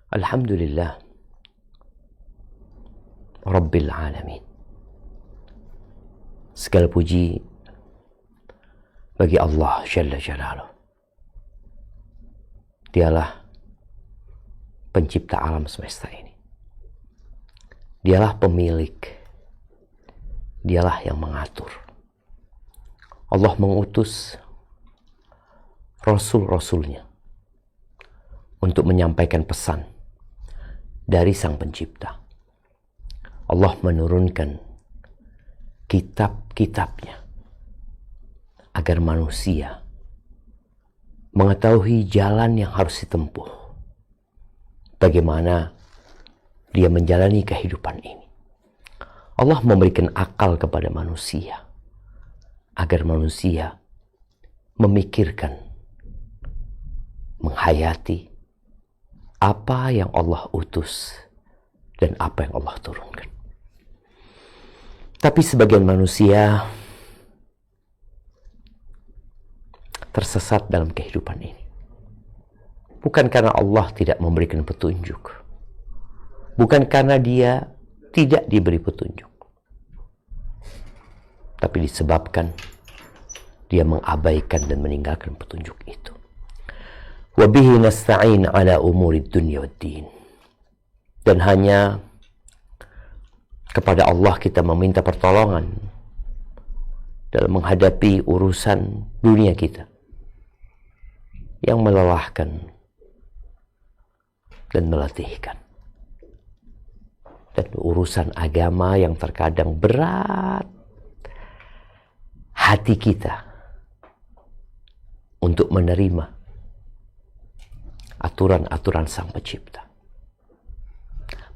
Alhamdulillah Rabbil Alamin. Segala puji bagi Allah Jalla Jalaluh. Dialah pencipta alam semesta ini. Dialah pemilik. Dialah yang mengatur. Allah mengutus Rasul-Rasulnya untuk menyampaikan pesan dari Sang Pencipta. Allah menurunkan kitab-kitabnya agar manusia mengetahui jalan yang harus ditempuh. Bagaimana dia menjalani kehidupan ini. Allah memberikan akal kepada manusia agar manusia memikirkan, menghayati apa yang Allah utus dan apa yang Allah turunkan. Tapi sebagian manusia tersesat dalam kehidupan ini. Bukan karena Allah tidak memberikan petunjuk. Bukan karena dia tidak diberi petunjuk. Tapi disebabkan dia mengabaikan dan meninggalkan petunjuk itu. Wa bihi nasta'in ala umurid dunya waddin. Dan hanya kepada Allah kita meminta pertolongan dalam menghadapi urusan dunia kita yang melelahkan dan melatihkan. Dan urusan agama yang terkadang berat hati kita untuk menerima aturan-aturan Sang Pencipta.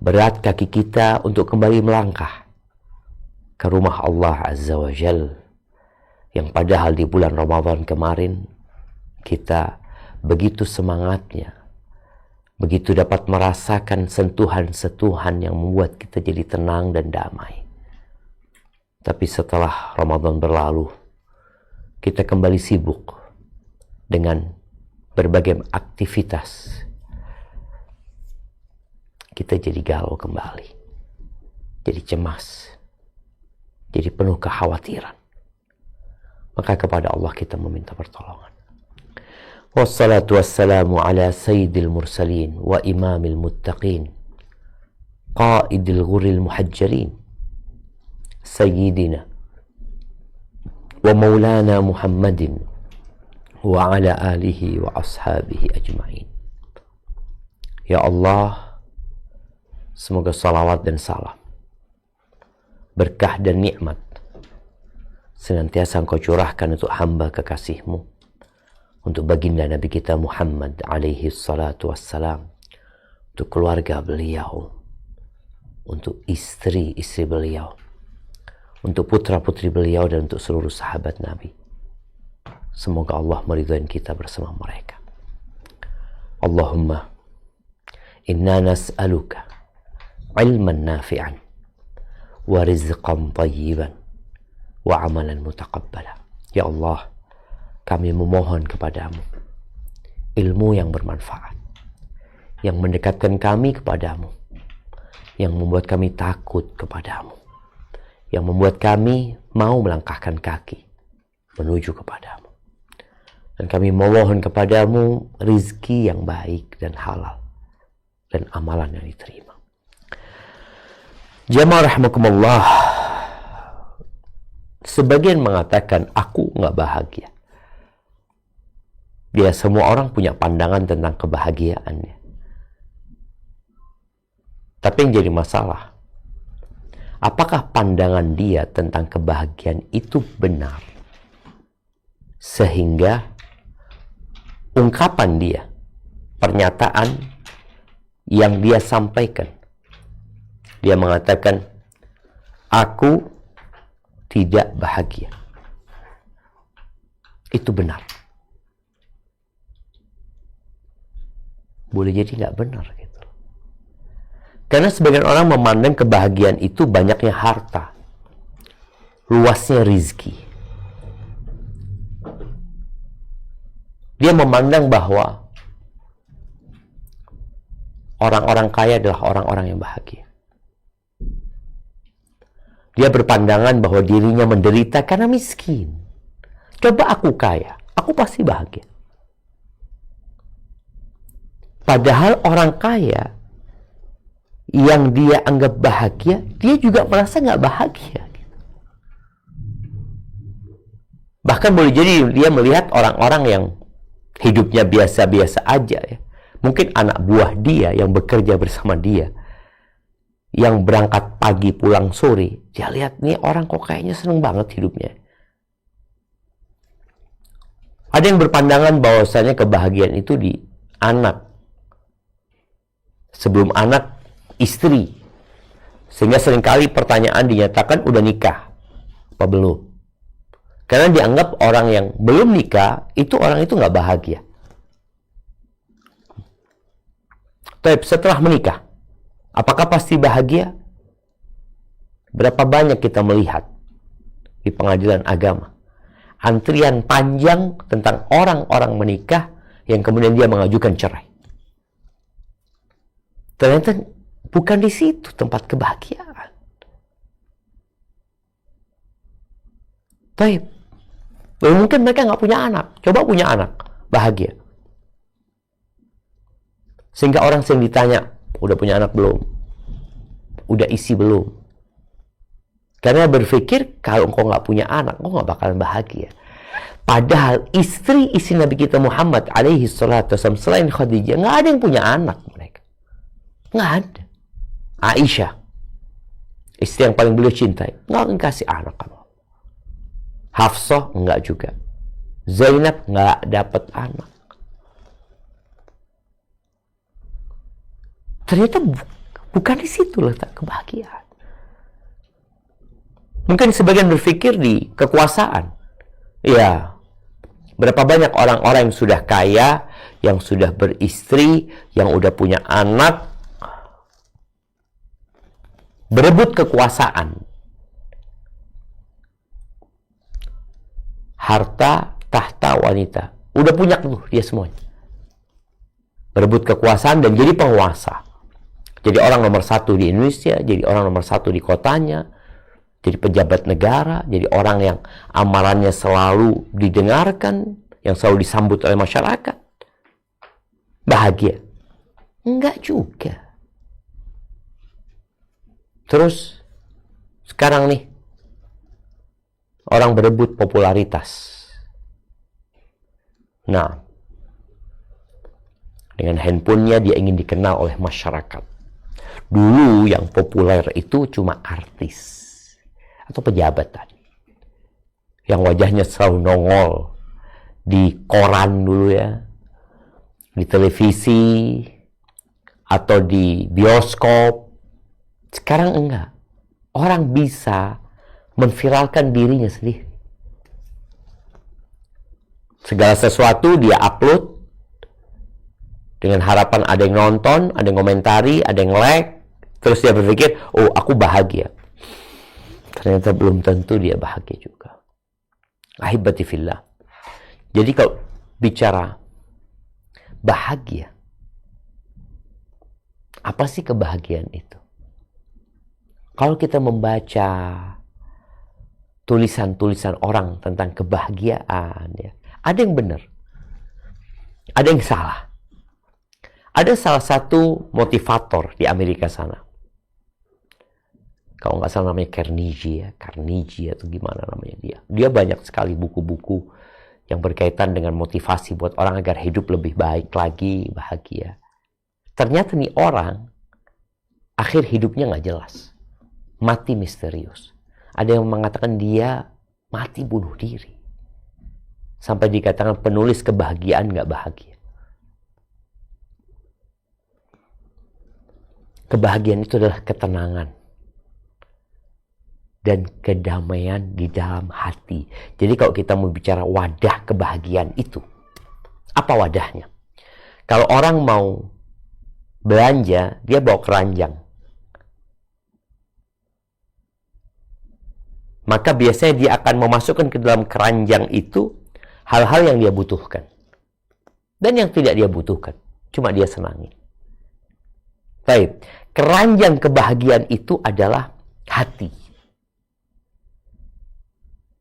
Berat kaki kita untuk kembali melangkah ke rumah Allah Azza wa Jal, yang padahal di bulan Ramadan kemarin kita begitu semangatnya, begitu dapat merasakan sentuhan-sentuhan yang membuat kita jadi tenang dan damai. Tapi setelah Ramadan berlalu, kita kembali sibuk dengan berbagai aktivitas. Kita jadi galau kembali, jadi cemas, jadi penuh kekhawatiran. Maka kepada Allah kita meminta pertolongan. Wassalatu wassalamu ala sayyidil mursalin wa imamil muttaqin, qaidil ghurril muhajjalin, sayyidina wa maulana Muhammadin wa ala alihi wa ashabihi ajma'in. Ya Allah, semoga salawat dan salam, berkah dan nikmat senantiasa Engkau curahkan untuk hamba kekasih-Mu, untuk baginda Nabi kita Muhammad alaihi salatu wassalam, untuk keluarga beliau, untuk istri-istri beliau, untuk putra-putri beliau, dan untuk seluruh sahabat Nabi. Semoga Allah meridhai kita bersama mereka. Allahumma inna nas'aluka ilman nafi'an wa rizqan tayyiban wa amalan mutaqabbala. Ya Allah, kami memohon kepadamu ilmu yang bermanfaat, yang mendekatkan kami kepadamu, yang membuat kami takut kepadamu, yang membuat kami mau melangkahkan kaki menuju kepadamu. Dan kami memohon kepadamu rizki yang baik dan halal, dan amalan yang diterima. Jamaah rahimakumullah, sebagian mengatakan aku nggak bahagia. Dia semua orang punya pandangan tentang kebahagiaannya. Tapi yang jadi masalah, apakah pandangan dia tentang kebahagiaan itu benar? Sehingga ungkapan dia, pernyataan yang dia sampaikan, dia mengatakan, aku tidak bahagia. Itu benar. Boleh jadi nggak benar gitu. Karena sebagian orang memandang kebahagiaan itu banyaknya harta, luasnya rizki. Dia memandang bahwa orang-orang kaya adalah orang-orang yang bahagia. Dia berpandangan bahwa dirinya menderita karena miskin. Coba aku kaya, aku pasti bahagia. Padahal orang kaya yang dia anggap bahagia, dia juga merasa nggak bahagia. Bahkan boleh jadi dia melihat orang-orang yang hidupnya biasa-biasa aja ya. Mungkin anak buah dia yang bekerja bersama dia, yang berangkat pagi pulang sore, dia lihat nih orang kok kayaknya seneng banget hidupnya. Ada yang berpandangan bahwasanya kebahagiaan itu di anak. Sebelum anak, istri. Sehingga seringkali pertanyaan dinyatakan udah nikah apa belum. Karena dianggap orang yang belum nikah, itu orang itu nggak bahagia. Tapi setelah menikah, apakah pasti bahagia? Berapa banyak kita melihat di pengadilan agama antrian panjang tentang orang-orang menikah yang kemudian dia mengajukan cerai. Ternyata bukan di situ tempat kebahagiaan. Baik. Mungkin mereka nggak punya anak. Coba punya anak, bahagia. Sehingga orang sering ditanya, udah punya anak belum? Udah isi belum? Karena berpikir kalau engkau nggak punya anak, engkau nggak bakalan bahagia. Padahal istri Nabi kita Muhammad alaihi salatu wasallam selain Khadijah, nggak ada yang punya anak mereka. Nggak ada. Aisyah, istri yang paling beliau cintai, nggak akan kasih anak kamu. Hafsah enggak juga. Zainab enggak dapat anak. Ternyata bukan di situ letak kebahagiaan. Mungkin sebagian berpikir di kekuasaan. Ya, berapa banyak orang-orang yang sudah kaya, yang sudah beristri, yang udah punya anak, berebut kekuasaan. Harta, tahta, wanita. Udah punya tuh dia semuanya. Berebut kekuasaan dan jadi penguasa. Jadi orang nomor satu di Indonesia, jadi orang nomor satu di kotanya, jadi pejabat negara, jadi orang yang amarannya selalu didengarkan, yang selalu disambut oleh masyarakat. Bahagia? Enggak juga. Terus, sekarang nih, orang berebut popularitas. Nah, dengan handphonenya dia ingin dikenal oleh masyarakat. Dulu yang populer itu cuma artis atau pejabat tadi, yang wajahnya selalu nongol di koran dulu ya, di televisi atau di bioskop. Sekarang enggak. Orang bisa menviralkan dirinya sendiri. Segala sesuatu dia upload dengan harapan ada yang nonton, ada yang komentari, ada yang like, terus dia berpikir, oh aku bahagia. Ternyata belum tentu dia bahagia juga. Ahibati fillah. Jadi kalau bicara bahagia, apa sih kebahagiaan itu? Kalau kita membaca tulisan-tulisan orang tentang kebahagiaan, ya, ada yang benar, ada yang salah. Ada salah satu motivator di Amerika sana, kalau nggak salah namanya Carnegie atau gimana namanya dia. Dia banyak sekali buku-buku yang berkaitan dengan motivasi buat orang agar hidup lebih baik lagi, bahagia. Ternyata nih orang akhir hidupnya nggak jelas, mati misterius. Ada yang mengatakan dia mati bunuh diri, sampai dikatakan penulis kebahagiaan nggak bahagia. Kebahagiaan itu adalah ketenangan dan kedamaian di dalam hati. Jadi kalau kita mau bicara wadah kebahagiaan itu, apa wadahnya? Kalau orang mau belanja, dia bawa keranjang. Maka biasanya dia akan memasukkan ke dalam keranjang itu hal-hal yang dia butuhkan. Dan yang tidak dia butuhkan, cuma dia senangi. Baik, keranjang kebahagiaan itu adalah hati.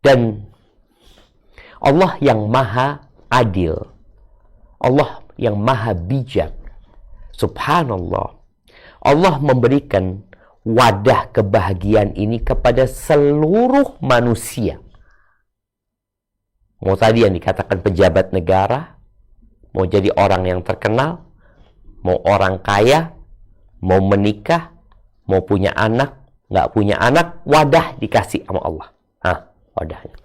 Dan Allah yang maha adil, Allah yang maha bijak, subhanallah, Allah memberikan wadah kebahagiaan ini kepada seluruh manusia. Mau tadi yang dikatakan pejabat negara, mau jadi orang yang terkenal, mau orang kaya, mau menikah, mau punya anak, nggak punya anak, wadah dikasih sama Allah. Wadahnya.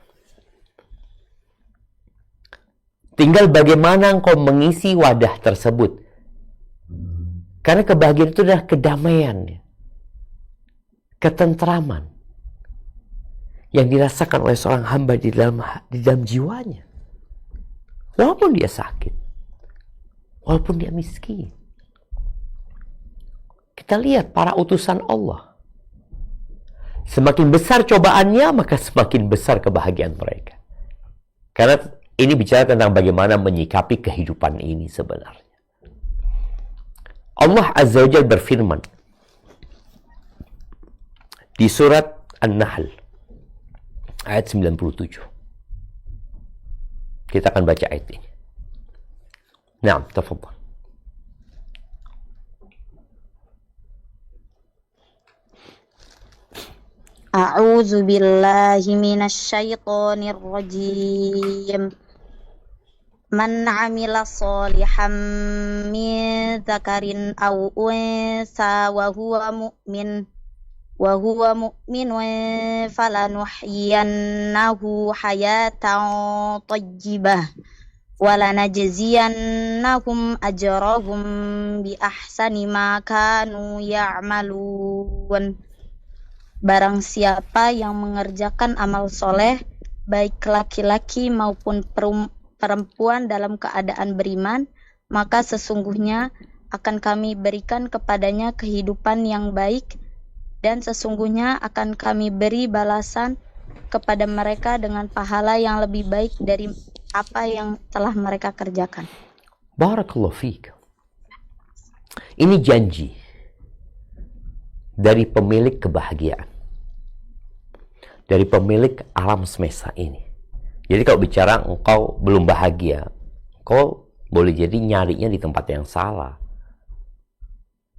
Tinggal bagaimana engkau mengisi wadah tersebut. Karena kebahagiaan itu adalah kedamaian, ketentraman yang dirasakan oleh seorang hamba di dalam jiwanya. Walaupun dia sakit, walaupun dia miskin. Kita lihat para utusan Allah. Semakin besar cobaannya, maka semakin besar kebahagiaan mereka. Karena ini bicara tentang bagaimana menyikapi kehidupan ini sebenarnya. Allah Azza wa Jalla berfirman di surat An-Nahl ayat 97. Kita akan baca ayat ini. Naam, tafadhal. A'udzu billahi minasy syaithanir rajim. Man 'amila shalihan min dzakarin aw unsa wa huwa mu'minun falanuhyiyannahu hayatan thayyibah wa lanajziyannahum ajrahum bi ahsani ma kanu ya'malun. Barang siapa yang mengerjakan amal soleh, baik laki-laki maupun perempuan dalam keadaan beriman, maka sesungguhnya akan kami berikan kepadanya kehidupan yang baik, dan sesungguhnya akan kami beri balasan kepada mereka dengan pahala yang lebih baik dari apa yang telah mereka kerjakan. Barakallahu fiik. Ini janji dari pemilik kebahagiaan, dari pemilik alam semesta ini. Jadi kalau bicara engkau belum bahagia, engkau boleh jadi nyarinya di tempat yang salah.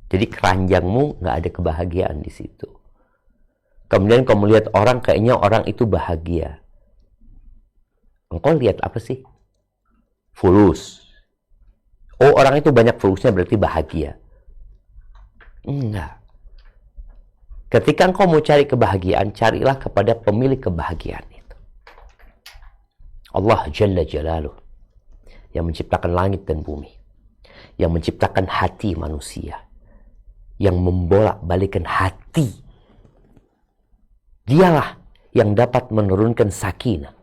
Jadi keranjangmu nggak ada kebahagiaan di situ. Kemudian kau melihat orang, kayaknya orang itu bahagia. Engkau lihat apa sih? Fulus. Oh, orang itu banyak fulusnya berarti bahagia. Enggak. Ketika engkau mau cari kebahagiaan, carilah kepada pemilik kebahagiaan itu. Allah Jalla Jalaluh, yang menciptakan langit dan bumi, yang menciptakan hati manusia, yang membolak-balikan hati. Dialah yang dapat menurunkan sakinah.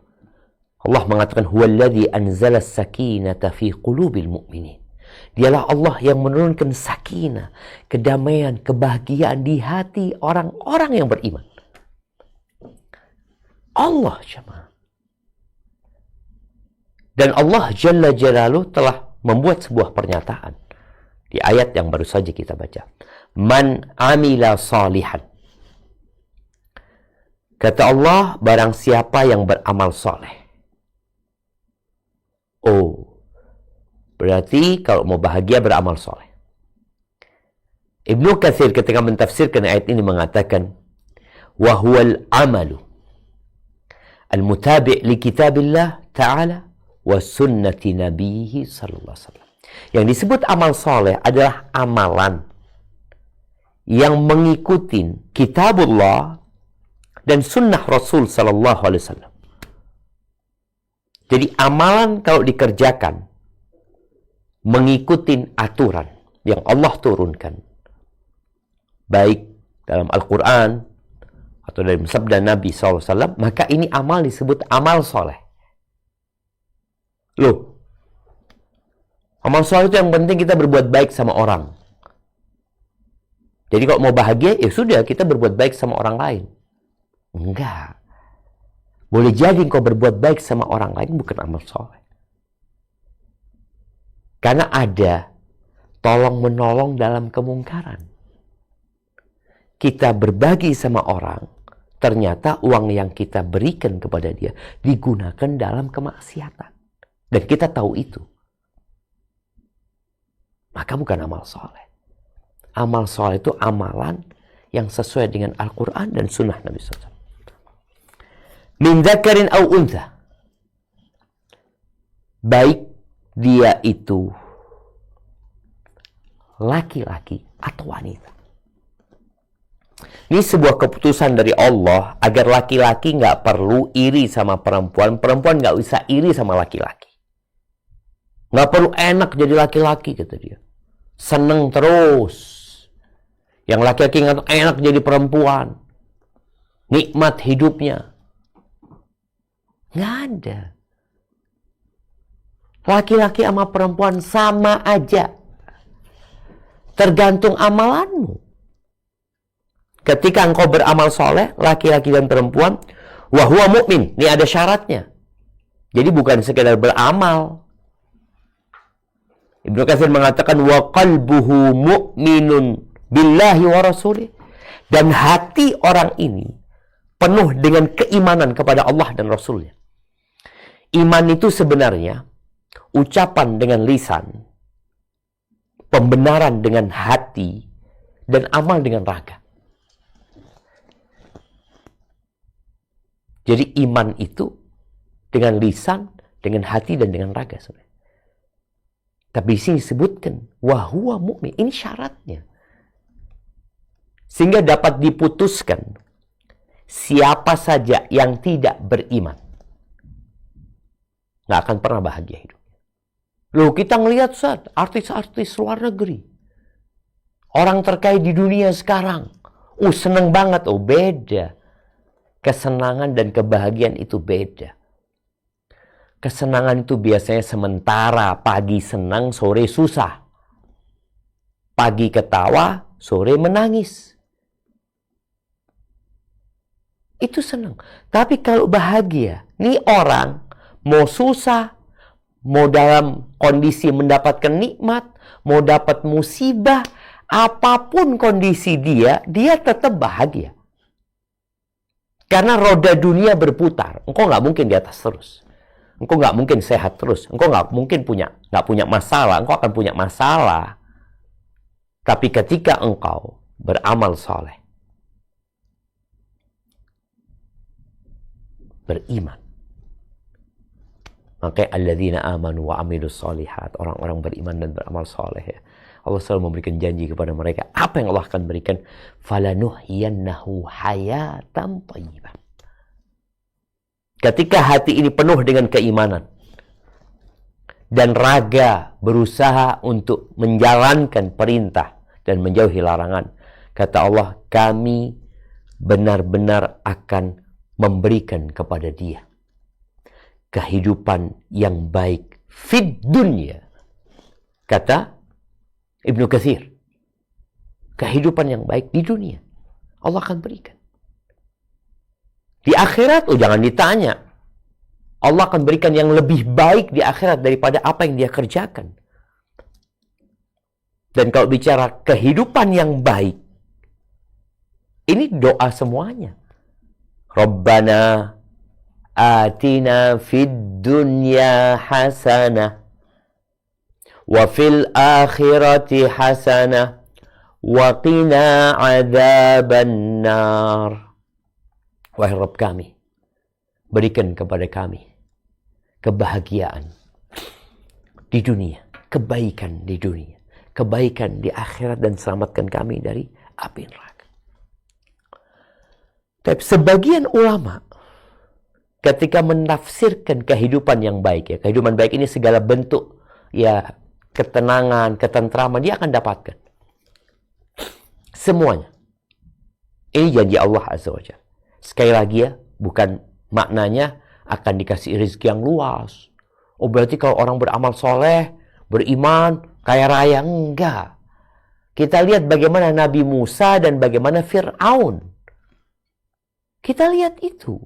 Allah mengatakan, huwallazi anzala as-sakinata fi qulubil mu'minin. Dialah Allah yang menurunkan sakinah, kedamaian, kebahagiaan di hati orang-orang yang beriman. Allah jemaah. Dan Allah Jalla Jalaluh telah membuat sebuah pernyataan di ayat yang baru saja kita baca. Man amila salihan. Kata Allah, barang siapa yang beramal soleh. Oh, berarti kalau mau bahagia beramal soleh. Ibnu Katsir ketika mentafsirkan ayat ini mengatakan, wa huwal amalu al-mutabi' li kitabillah ta'ala wa sunnati nabiyhi sallallahu alaihi wasallam. Yang disebut amal soleh adalah amalan yang mengikuti kitabullah dan sunnah Rasul sallallahu alaihi wasallam. Jadi amalan kalau dikerjakan mengikuti aturan yang Allah turunkan, baik dalam Al-Quran atau dalam sabda Nabi SAW, maka ini amal disebut amal soleh. Loh, amal soleh itu yang penting kita berbuat baik sama orang. Jadi kalau mau bahagia, ya sudah kita berbuat baik sama orang lain. Enggak. Boleh jadi kau berbuat baik sama orang lain bukan amal soleh. Karena ada tolong menolong dalam kemungkaran. Kita berbagi sama orang, ternyata uang yang kita berikan kepada dia digunakan dalam kemaksiatan. Dan kita tahu itu. Maka bukan amal soleh. Amal soleh itu amalan yang sesuai dengan Al-Quran dan Sunnah Nabi SAW. Min dzakarin au untha. Baik dia itu laki-laki atau wanita. Ini sebuah keputusan dari Allah agar laki-laki nggak perlu iri sama perempuan, perempuan nggak usah iri sama laki-laki. Nggak perlu enak jadi laki-laki, kata dia. Seneng terus. Yang laki-laki nggak enak jadi perempuan. Nikmat hidupnya. Nggak ada. Laki-laki sama perempuan sama aja. Tergantung amalanmu. Ketika engkau beramal soleh, laki-laki dan perempuan, wahuwa mu'min. Ini ada syaratnya. Jadi bukan sekedar beramal. Ibnu Katsir mengatakan, wa qalbuhu mu'minun billahi wa rasulih. Dan hati orang ini penuh dengan keimanan kepada Allah dan Rasulnya. Iman itu sebenarnya ucapan dengan lisan, pembenaran dengan hati, dan amal dengan raga. Jadi iman itu dengan lisan, dengan hati, dan dengan raga sebenarnya. Tapi di sini disebutkan wahuwa mu'min. Ini syaratnya. Sehingga dapat diputuskan siapa saja yang tidak beriman nggak akan pernah bahagia hidup. Loh, kita ngelihat artis-artis luar negeri, orang terkaya di dunia sekarang, seneng banget. Beda. Kesenangan dan kebahagiaan itu beda. Kesenangan itu biasanya sementara, pagi senang, sore susah. Pagi ketawa, sore menangis. Itu senang. Tapi kalau bahagia, nih orang mau susah, mau dalam kondisi mendapatkan nikmat, mau dapat musibah, apapun kondisi dia tetap bahagia. Karena roda dunia berputar. Engkau nggak mungkin di atas terus. Engkau nggak mungkin sehat terus. Engkau nggak mungkin nggak punya masalah. Engkau akan punya masalah. Tapi ketika engkau beramal soleh, beriman, makanya alladzina amanu wa amilus solihat, orang-orang beriman dan beramal soleh, ya. Allah selalu memberikan janji kepada mereka. Apa yang Allah akan berikan? Falanuhyiyannahu hayatan thayyibah. Ketika hati ini penuh dengan keimanan dan raga berusaha untuk menjalankan perintah dan menjauhi larangan, kata Allah, kami benar-benar akan memberikan kepada dia kehidupan yang baik fid dunya. Kata Ibnu Katsir, kehidupan yang baik di dunia Allah akan berikan. Di akhirat, jangan ditanya. Allah akan berikan yang lebih baik di akhirat daripada apa yang dia kerjakan. Dan kalau bicara kehidupan yang baik, ini doa semuanya. Rabbana atina fid dunya hasanah wa fil akhirati hasanah wa qina adzaban nar. Wahai Rabb kami, berikan kepada kami kebahagiaan di dunia, kebaikan di dunia, kebaikan di akhirat, dan selamatkan kami dari api neraka. Tapi sebagian ulama ketika menafsirkan kehidupan yang baik, ya, kehidupan baik ini segala bentuk, ya, ketenangan, ketentraman dia akan dapatkan. Semuanya. Ini janji Allah Azza wa Jalla. Sekali lagi ya, bukan maknanya akan dikasih rezeki yang luas. Berarti kalau orang beramal soleh, beriman, kaya raya. Enggak. Kita lihat bagaimana Nabi Musa dan bagaimana Fir'aun. Kita lihat itu.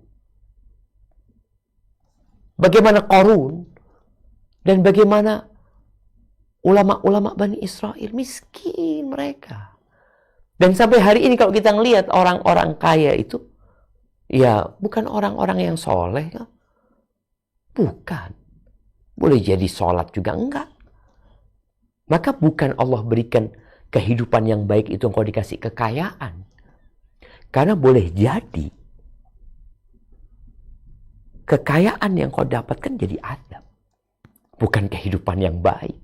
Bagaimana Qarun dan bagaimana ulama-ulama Bani Israel, miskin mereka. Dan sampai hari ini kalau kita ngelihat orang-orang kaya itu, ya bukan orang-orang yang soleh. Ya. Bukan. Boleh jadi sholat juga enggak. Maka bukan Allah berikan kehidupan yang baik itu engkau dikasih kekayaan. Karena boleh jadi kekayaan yang kau dapatkan jadi adab. Bukan kehidupan yang baik.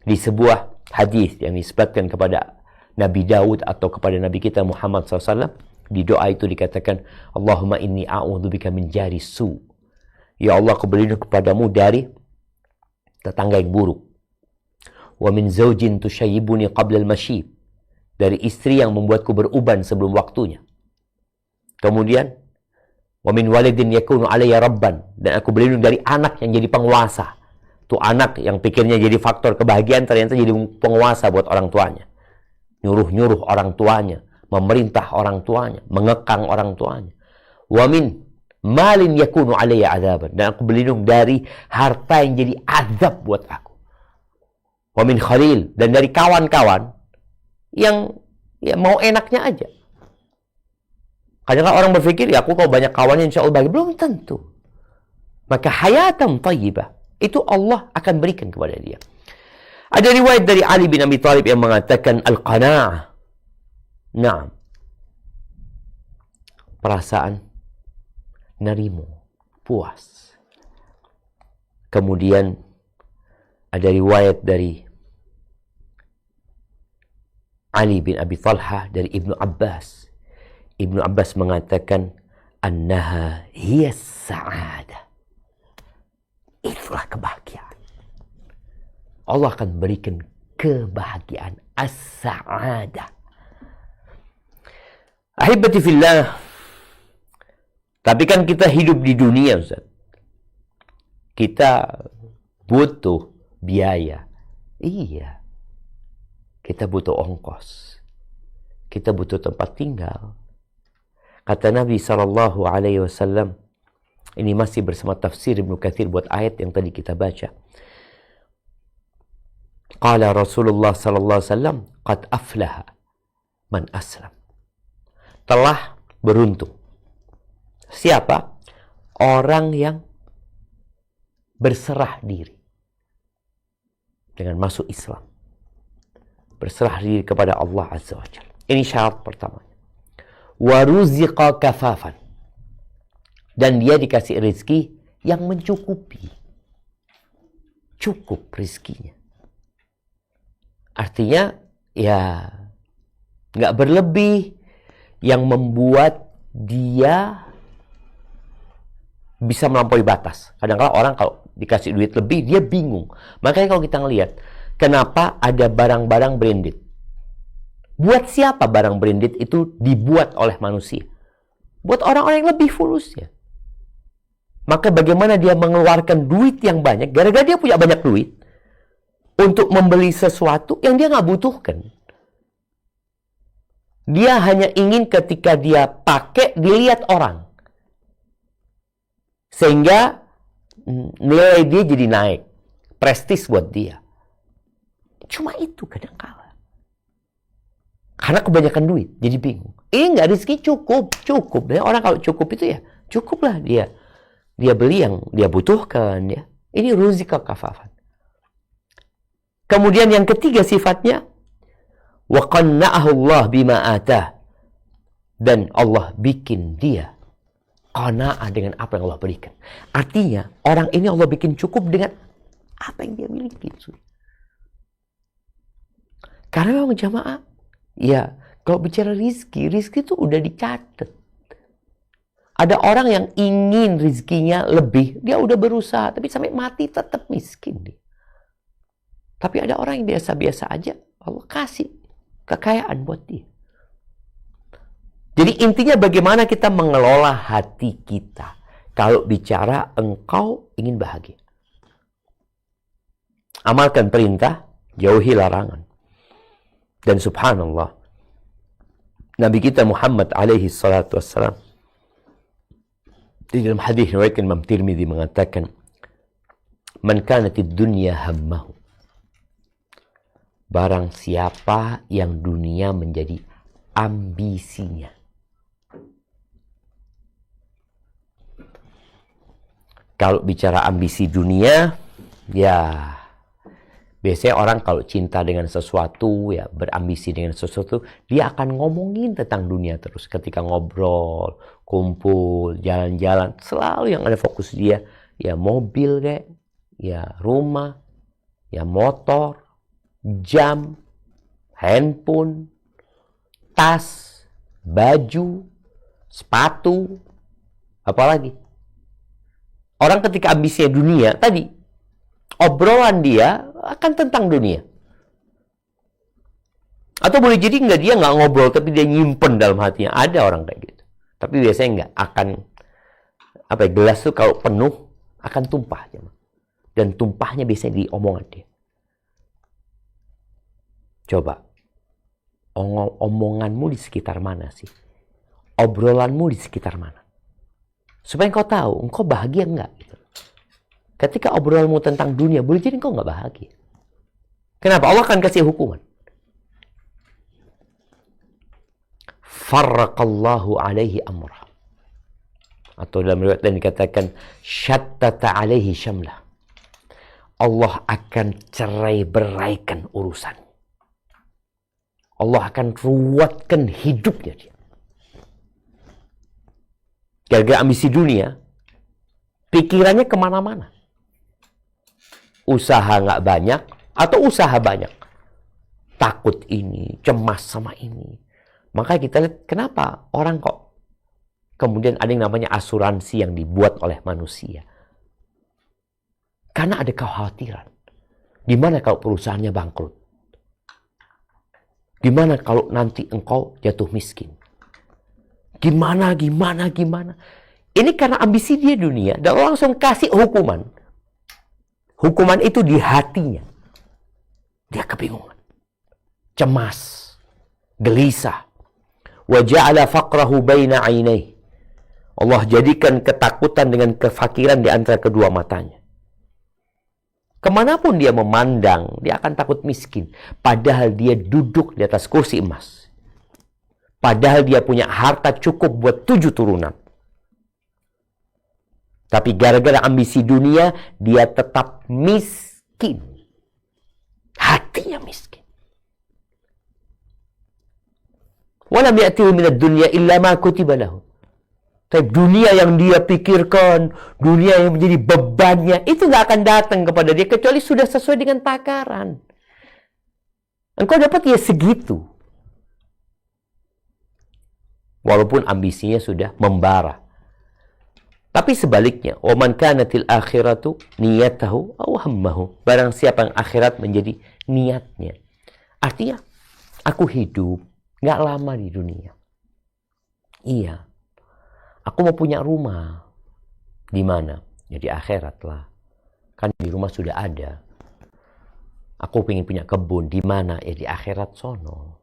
Di sebuah hadis yang disebutkan kepada Nabi Daud atau kepada Nabi kita Muhammad SAW, di doa itu dikatakan, Allahumma inni a'udzubika min jari su. Ya Allah, aku berlindung kepadamu dari tetangga yang buruk. Wa min zaujin tushayyibuni qabla al-mashib. Dari istri yang membuatku beruban sebelum waktunya. Kemudian, wa min walidin yakunu alayya rabban. Dan aku berlindung dari anak yang jadi penguasa. Tuh anak yang pikirnya jadi faktor kebahagiaan ternyata jadi penguasa buat orang tuanya. Nyuruh-nyuruh orang tuanya, memerintah orang tuanya, mengekang orang tuanya. Wa min malin yakunu alayya adzaban. Dan aku berlindung dari harta yang jadi azab buat aku. Wa min khalil. Dan dari kawan-kawan yang ya mau enaknya aja. Kadang-kadang orang berpikir, ya aku kalau banyak kawannya insya Allah bahagia. Belum tentu. Maka hayatan thayyibah itu Allah akan berikan kepada dia. Ada riwayat dari Ali bin Abi Thalib yang mengatakan al-qana'ah. Nah, perasaan nerimo, puas. Kemudian ada riwayat dari Ali bin Abi Talha dari Ibnu Abbas. Ibnu Abbas mengatakan annaha hiya sa'adah. Itulah kebahagiaan. Allah akan berikan kebahagiaan as-sa'adah. Ahibati fillah. Tapi kan kita hidup di dunia, Ustaz. Kita butuh biaya. Iya. Kita butuh ongkos. Kita butuh tempat tinggal. Kata Nabi SAW, ini masih bersama tafsir Ibnu Katsir buat ayat yang tadi kita baca. Qala Rasulullah sallallahu alaihi wasallam, qad aflaha man aslam. Telah beruntung. Siapa? Orang yang berserah diri dengan masuk Islam. Berserah diri kepada Allah Azza wa Jalla. Ini syarat pertama. Wa ruziqa kafafan. Dan dia dikasih rezeki yang mencukupi. Cukup rezekinya. Artinya, ya, nggak berlebih yang membuat dia bisa melampaui batas. Kadang-kadang orang kalau dikasih duit lebih, dia bingung. Makanya kalau kita ngelihat, kenapa ada barang-barang branded? Buat siapa barang branded itu dibuat oleh manusia? Buat orang-orang yang lebih fulusnya. Maka bagaimana dia mengeluarkan duit yang banyak, gara-gara dia punya banyak duit, untuk membeli sesuatu yang dia nggak butuhkan. Dia hanya ingin ketika dia pakai, dilihat orang. Sehingga nilai dia jadi naik. Prestis buat dia. Cuma itu kadang-kala. Karena kebanyakan duit, jadi bingung. Ini nggak rezeki cukup. Ya, orang kalau cukup itu ya, cukuplah dia. Dia beli yang dia butuhkan. Ya. Ini ruzika kafafan. Kemudian yang ketiga sifatnya, wa qanna'ahu Allah bima atah. Dan Allah bikin dia qana'ah dengan apa yang Allah berikan. Artinya, orang ini Allah bikin cukup dengan apa yang dia miliki. Karena memang jamaah, ya, kalau bicara rizki itu udah dicatat. Ada orang yang ingin rizkinya lebih, dia udah berusaha, tapi sampai mati tetap miskin dia. Tapi ada orang yang biasa-biasa aja, Allah kasih kekayaan buat dia. Jadi intinya bagaimana kita mengelola hati kita. Kalau bicara engkau ingin bahagia. Amalkan perintah, jauhi larangan. Dan subhanallah, Nabi kita Muhammad alaihi salatu wassalam, di dalam hadis riwayat Imam Tirmidzi mengatakan, man kanatid dunya hammahu. Barang siapa yang dunia menjadi ambisinya. Kalau bicara ambisi dunia, ya biasanya orang kalau cinta dengan sesuatu, ya berambisi dengan sesuatu, dia akan ngomongin tentang dunia terus. Ketika ngobrol, kumpul, jalan-jalan, selalu yang ada fokus dia, ya mobil kayak, ya rumah, ya motor, jam, handphone, tas, baju, sepatu, apalagi. Orang ketika ambisinya dunia, tadi, obrolan dia akan tentang dunia. Atau boleh jadi dia nggak ngobrol, tapi dia nyimpen dalam hatinya. Ada orang kayak gitu. Tapi biasanya nggak akan, gelas tuh kalau penuh, akan tumpah. Dan tumpahnya biasanya di omongan dia. Coba, omonganmu di sekitar mana sih? Obrolanmu di sekitar mana? Supaya engkau tahu, engkau bahagia enggak? Gitu. Ketika obrolanmu tentang dunia, boleh jadi engkau enggak bahagia. Kenapa? Allah akan kasih hukuman. Farraqallahu alaihi amrah. Atau dalam riwayat lain dikatakan, syattata alaihi syamlah. Allah akan cerai beraikan urusan. Allah akan ruwetkan hidupnya dia. Gara-gara ambisi dunia, pikirannya kemana-mana. Usaha nggak banyak, atau usaha banyak. Takut ini, cemas sama ini. Maka kita lihat, kenapa orang kok kemudian ada yang namanya asuransi yang dibuat oleh manusia. Karena ada kekhawatiran. Gimana kalau perusahaannya bangkrut? Gimana kalau nanti engkau jatuh miskin? Gimana? Ini karena ambisi dia dunia, dan Allah langsung kasih hukuman. Hukuman itu di hatinya. Dia kebingungan. Cemas. Gelisah. Wa ja'ala faqrahu baina 'ainaihi. Allah jadikan ketakutan dengan kefakiran di antara kedua matanya. Kemanapun dia memandang, dia akan takut miskin. Padahal dia duduk di atas kursi emas. Padahal dia punya harta cukup buat 7 turunan. Tapi gara-gara ambisi dunia, dia tetap miskin. Hatinya miskin. Walam ya'tihi minad dunya illa ma kutiba lahu. Tapi dunia yang dia pikirkan, dunia yang menjadi bebannya, itu gak akan datang kepada dia kecuali sudah sesuai dengan takaran. Engkau dapat ya segitu. Walaupun ambisinya sudah membara. Tapi sebaliknya, waman kanatil akhiratu niyatahu aw hammahu. Barang siapa yang akhirat menjadi niatnya. Artinya, aku hidup nggak lama di dunia. Iya. Aku mau punya rumah. Di mana? Ya di akhirat lah. Kan di rumah sudah ada. Aku pengen punya kebun. Di mana? Ya di akhirat sono.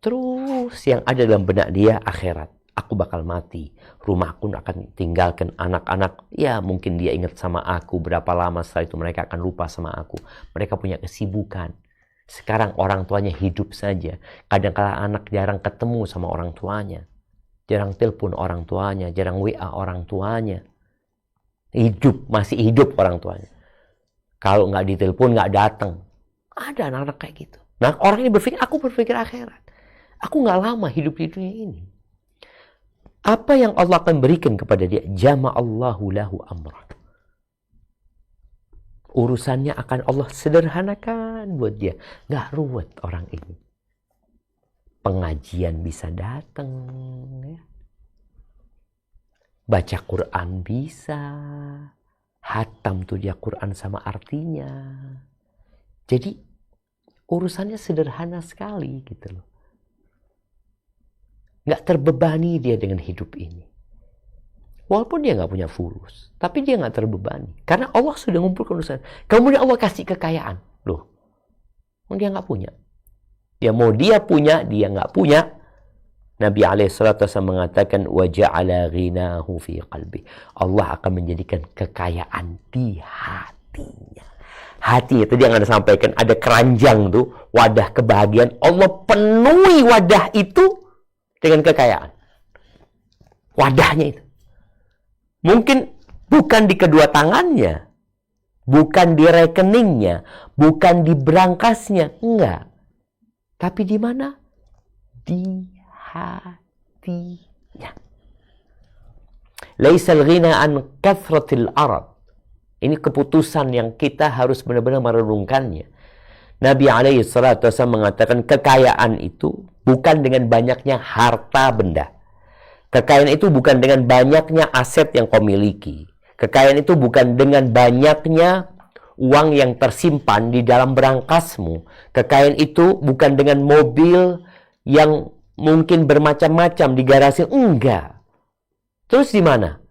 Terus yang ada dalam benak dia akhirat. Aku bakal mati. Rumahku akan tinggalkan anak-anak. Ya mungkin dia ingat sama aku. Berapa lama setelah itu mereka akan lupa sama aku. Mereka punya kesibukan. Sekarang orang tuanya hidup saja. Kadang-kala anak jarang ketemu sama orang tuanya. Jarang telepon orang tuanya. Jarang WA orang tuanya. Hidup. Masih hidup orang tuanya. Kalau nggak ditelepon nggak datang. Ada anak-anak kayak gitu. Nah orang ini berpikir, aku berpikir akhirat. Aku nggak lama hidup di dunia ini. Apa yang Allah akan berikan kepada dia? Jama'allahu lahu amrah. Urusannya akan Allah sederhanakan buat dia. Nggak ruwet orang ini. Pengajian bisa datang. Ya. Baca Quran bisa. Hatam tuh dia Quran sama artinya. Jadi urusannya sederhana sekali gitu loh. Nggak terbebani dia dengan hidup ini. Walaupun dia nggak punya fulus. Tapi dia nggak terbebani. Karena Allah sudah ngumpulkan urusan. Kemudian Allah kasih kekayaan. Loh. Dia nggak punya. Ya mau dia punya, dia nggak punya. Nabi SAW mengatakan, وَجَعَلَ غِنَاهُ فِي قَلْبِ. Allah akan menjadikan kekayaan di hatinya. hatinya. Tadi yang Anda sampaikan, ada keranjang tuh, wadah kebahagiaan. Allah penuhi wadah itu dengan kekayaan. Wadahnya itu. Mungkin bukan di kedua tangannya, bukan di rekeningnya, bukan di berangkasnya, enggak. Tapi di mana? Di hatinya. Laisal ghina an kathratil arad. Ini keputusan yang kita harus benar-benar merenungkannya. Nabi alaihi salatu wasallam mengatakan kekayaan itu bukan dengan banyaknya harta benda. Kekayaan itu bukan dengan banyaknya aset yang kau miliki. Kekayaan itu bukan dengan banyaknya uang yang tersimpan di dalam berangkasmu. Kekayaan itu bukan dengan mobil yang mungkin bermacam-macam di garasi. Enggak. Terus di mana?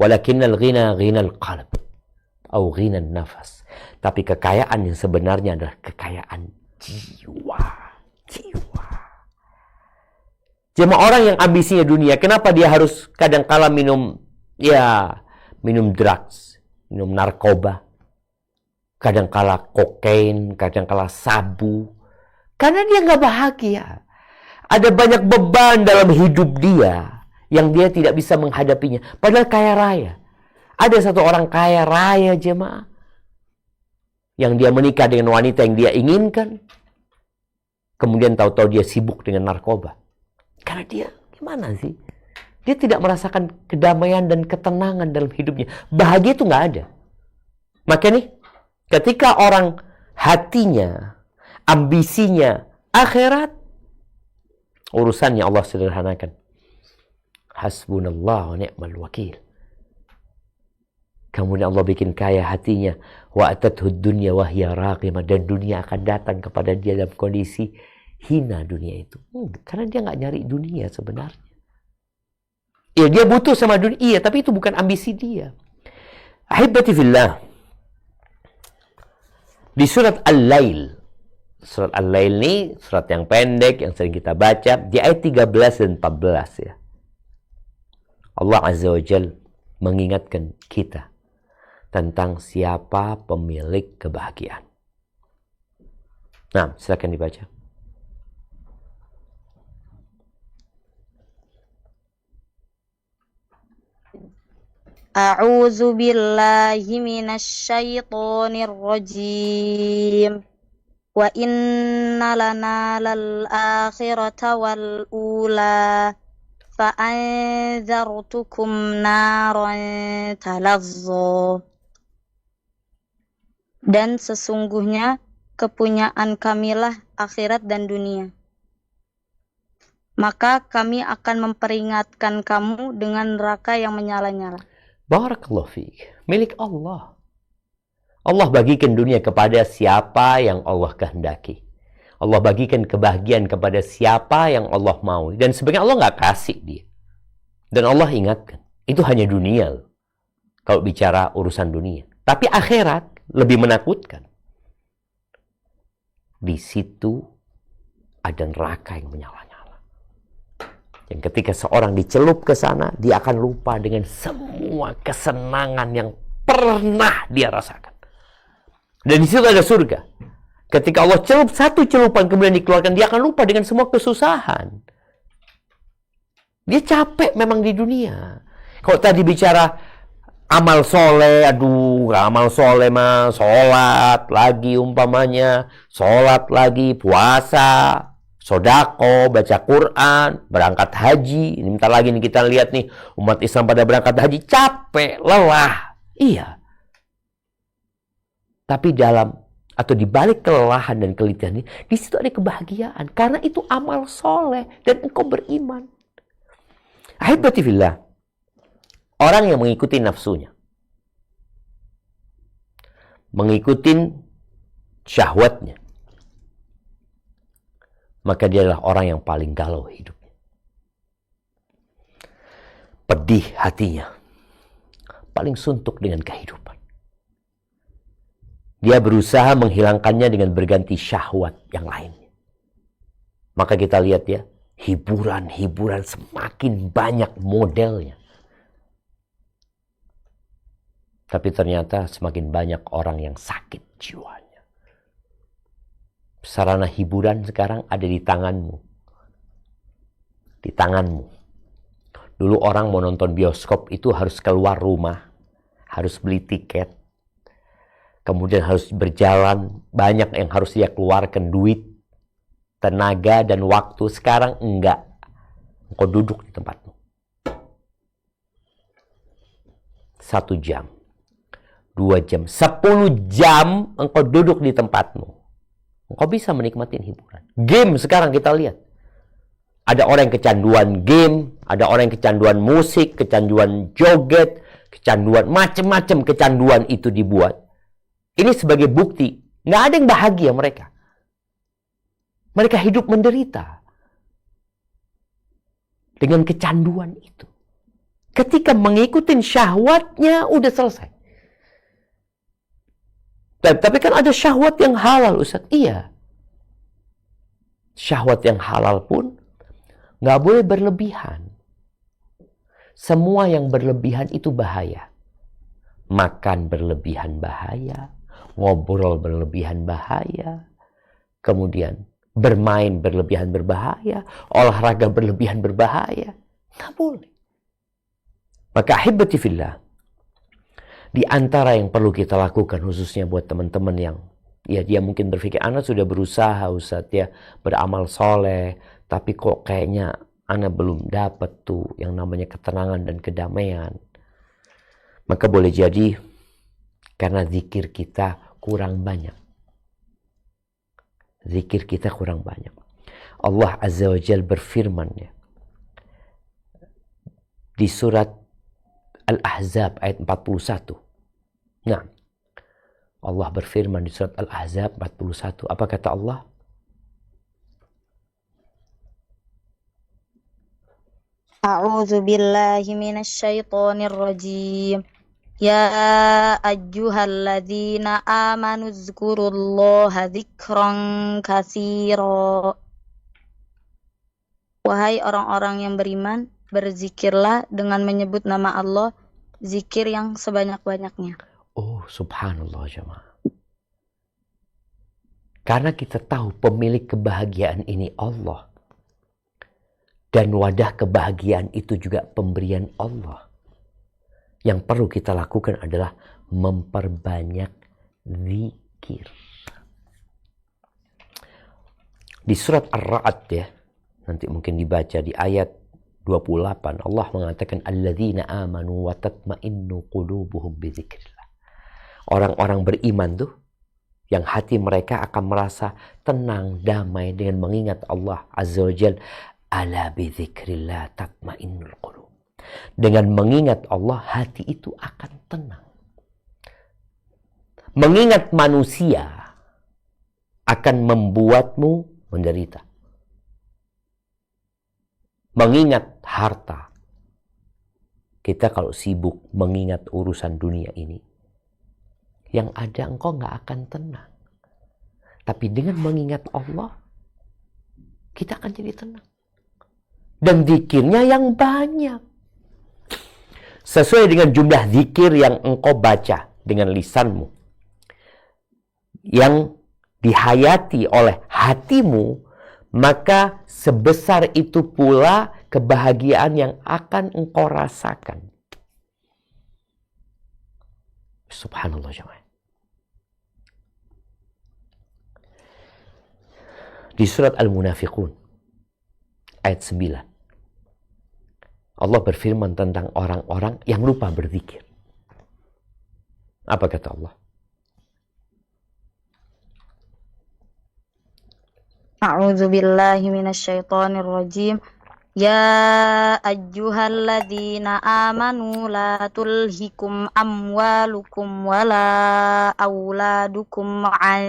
Walakinnal ghina ghinal qalb. Atau ghinan nafas. Tapi kekayaan yang sebenarnya adalah kekayaan jiwa. Jiwa. Cuma orang yang ambisinya dunia, kenapa dia harus kadang-kala minum drugs, minum narkoba, kadang-kala kokain, kadang-kala sabu. Karena dia nggak bahagia. Ada banyak beban dalam hidup dia yang dia tidak bisa menghadapinya. Padahal kaya raya. Ada satu orang kaya raya jemaah yang dia menikah dengan wanita yang dia inginkan. Kemudian tahu-tahu dia sibuk dengan narkoba. Karena dia gimana sih? Dia tidak merasakan kedamaian dan ketenangan dalam hidupnya. Bahagia itu nggak ada. Makanya nih, ketika orang hatinya, ambisinya akhirat, urusannya Allah sederhanakan. Hasbunallah wa ni'mal wakil. Kemudian Allah bikin kaya hatinya. Wa atathud dunya wa hiya raqimah. Dan dunia akan datang kepada dia dalam kondisi hina dunia itu. Karena dia nggak nyari dunia sebenarnya. Ya dia butuh sama dunia. Iya, tapi itu bukan ambisi dia. Ahibati fillah. Di surat Al-Lail. Surat Al-Lail ini surat yang pendek yang sering kita baca. Di ayat 13 dan 14 ya. Allah Azza wa Jal mengingatkan kita tentang siapa pemilik kebahagiaan. Nah, silakan dibaca. A'udzu billahi minasyaitonir rajim. Wa inna lana lal akhirata wal ula. Fa'anzartukum naran talazza. Dan sesungguhnya kepunyaan kamilah akhirat dan dunia. Maka kami akan memperingatkan kamu dengan neraka yang menyala-nyala. Barakallahu fiik. Milik Allah. Allah bagikan dunia kepada siapa yang Allah kehendaki. Allah bagikan kebahagiaan kepada siapa yang Allah mau. Dan sebenarnya Allah nggak kasih dia. Dan Allah ingatkan. Itu hanya dunia loh. Kalau bicara urusan dunia. Tapi akhirat lebih menakutkan. Di situ ada neraka yang menyala-nyala. Yang ketika seorang dicelup ke sana, dia akan lupa dengan semua kesenangan yang pernah dia rasakan. Dan di situ ada surga. Ketika Allah celup satu celupan kemudian dikeluarkan, dia akan lupa dengan semua kesusahan. Dia capek memang di dunia. Kalau tadi bicara amal soleh, amal soleh mah sholat lagi umpamanya, sholat lagi, puasa, sodako, baca Quran, berangkat haji. Ini bentar lagi nih kita lihat nih umat Islam pada berangkat haji, capek, lelah. Iya. Tapi dalam atau di balik kelelahan dan kelitian ini, di situ ada kebahagiaan karena itu amal soleh dan engkau beriman. Ahibati fillah. Orang yang mengikuti nafsunya, mengikuti syahwatnya, maka dia adalah orang yang paling galau hidupnya. Pedih hatinya, paling suntuk dengan kehidupan. Dia berusaha menghilangkannya dengan berganti syahwat yang lainnya. Maka kita lihat ya, hiburan-hiburan semakin banyak modelnya. Tapi ternyata semakin banyak orang yang sakit jiwanya. Sarana hiburan sekarang ada di tanganmu. Di tanganmu. Dulu orang mau nonton bioskop itu harus keluar rumah, harus beli tiket, kemudian harus berjalan, banyak yang harus dia keluarkan duit, tenaga, dan waktu. Sekarang enggak. Engkau duduk di tempatmu. 1 jam, 2 jam, 10 jam engkau duduk di tempatmu. Engkau bisa menikmati hiburan. Game sekarang kita lihat. Ada orang yang kecanduan game, ada orang yang kecanduan musik, kecanduan joget, kecanduan macam-macam kecanduan itu dibuat. Ini sebagai bukti, nggak ada yang bahagia mereka. Mereka hidup menderita dengan kecanduan itu. Ketika mengikuti syahwatnya, udah selesai. Tapi kan ada syahwat yang halal, Ustaz. Iya. Syahwat yang halal pun nggak boleh berlebihan. Semua yang berlebihan itu bahaya. Makan berlebihan bahaya. Ngobrol berlebihan bahaya. Kemudian bermain berlebihan berbahaya. Olahraga berlebihan berbahaya. Nggak boleh. Maka ahibati fillah, di antara yang perlu kita lakukan khususnya buat teman-teman yang ya dia mungkin berpikir, anak sudah berusaha Ustaz ya beramal soleh, tapi kok kayaknya anak belum dapat tuh yang namanya ketenangan dan kedamaian. Maka boleh jadi karena zikir kita kurang banyak. Zikir kita kurang banyak. Allah Azza wa Jalla berfirman ya, di surat Al-Ahzab ayat 41. Nah, Allah berfirman di surat Al-Ahzab 41. Apa kata Allah? A'udzu billahi minasy syaithanir rajim. Ya ayyuhalladzina amanu dzkurullaha dzikran katsira. Wahai orang-orang yang beriman, berzikirlah dengan menyebut nama Allah, zikir yang sebanyak-banyaknya. Oh, subhanallah jemaah. Karena kita tahu pemilik kebahagiaan ini Allah. Dan wadah kebahagiaan itu juga pemberian Allah. Yang perlu kita lakukan adalah memperbanyak zikir. Di surat Ar-Ra'd ya, nanti mungkin dibaca di ayat 28, Allah mengatakan alladzina amanu wa tatma'innu qulubuhum bidzikrillah. Orang-orang beriman tuh yang hati mereka akan merasa tenang, damai dengan mengingat Allah Azza wa Jalla. Ala bidzikrillah tatma'innul qulub. Dengan mengingat Allah, hati itu akan tenang. Mengingat manusia akan membuatmu menderita. Mengingat harta. Kita kalau sibuk mengingat urusan dunia ini, yang ada engkau nggak akan tenang. Tapi dengan mengingat Allah, kita akan jadi tenang. Dan zikirnya yang banyak. Sesuai dengan jumlah zikir yang engkau baca dengan lisanmu. Yang dihayati oleh hatimu, maka sebesar itu pula kebahagiaan yang akan engkau rasakan. Subhanallah jemaah. Di surat Al-Munafiqun ayat 9. Allah berfirman tentang orang-orang yang lupa berzikir. Apa kata Allah? A'udzu billahi minasy syaithanir rajim. Ya ayyuhalladzina amanu la tulhikum amwalukum wala auladukum an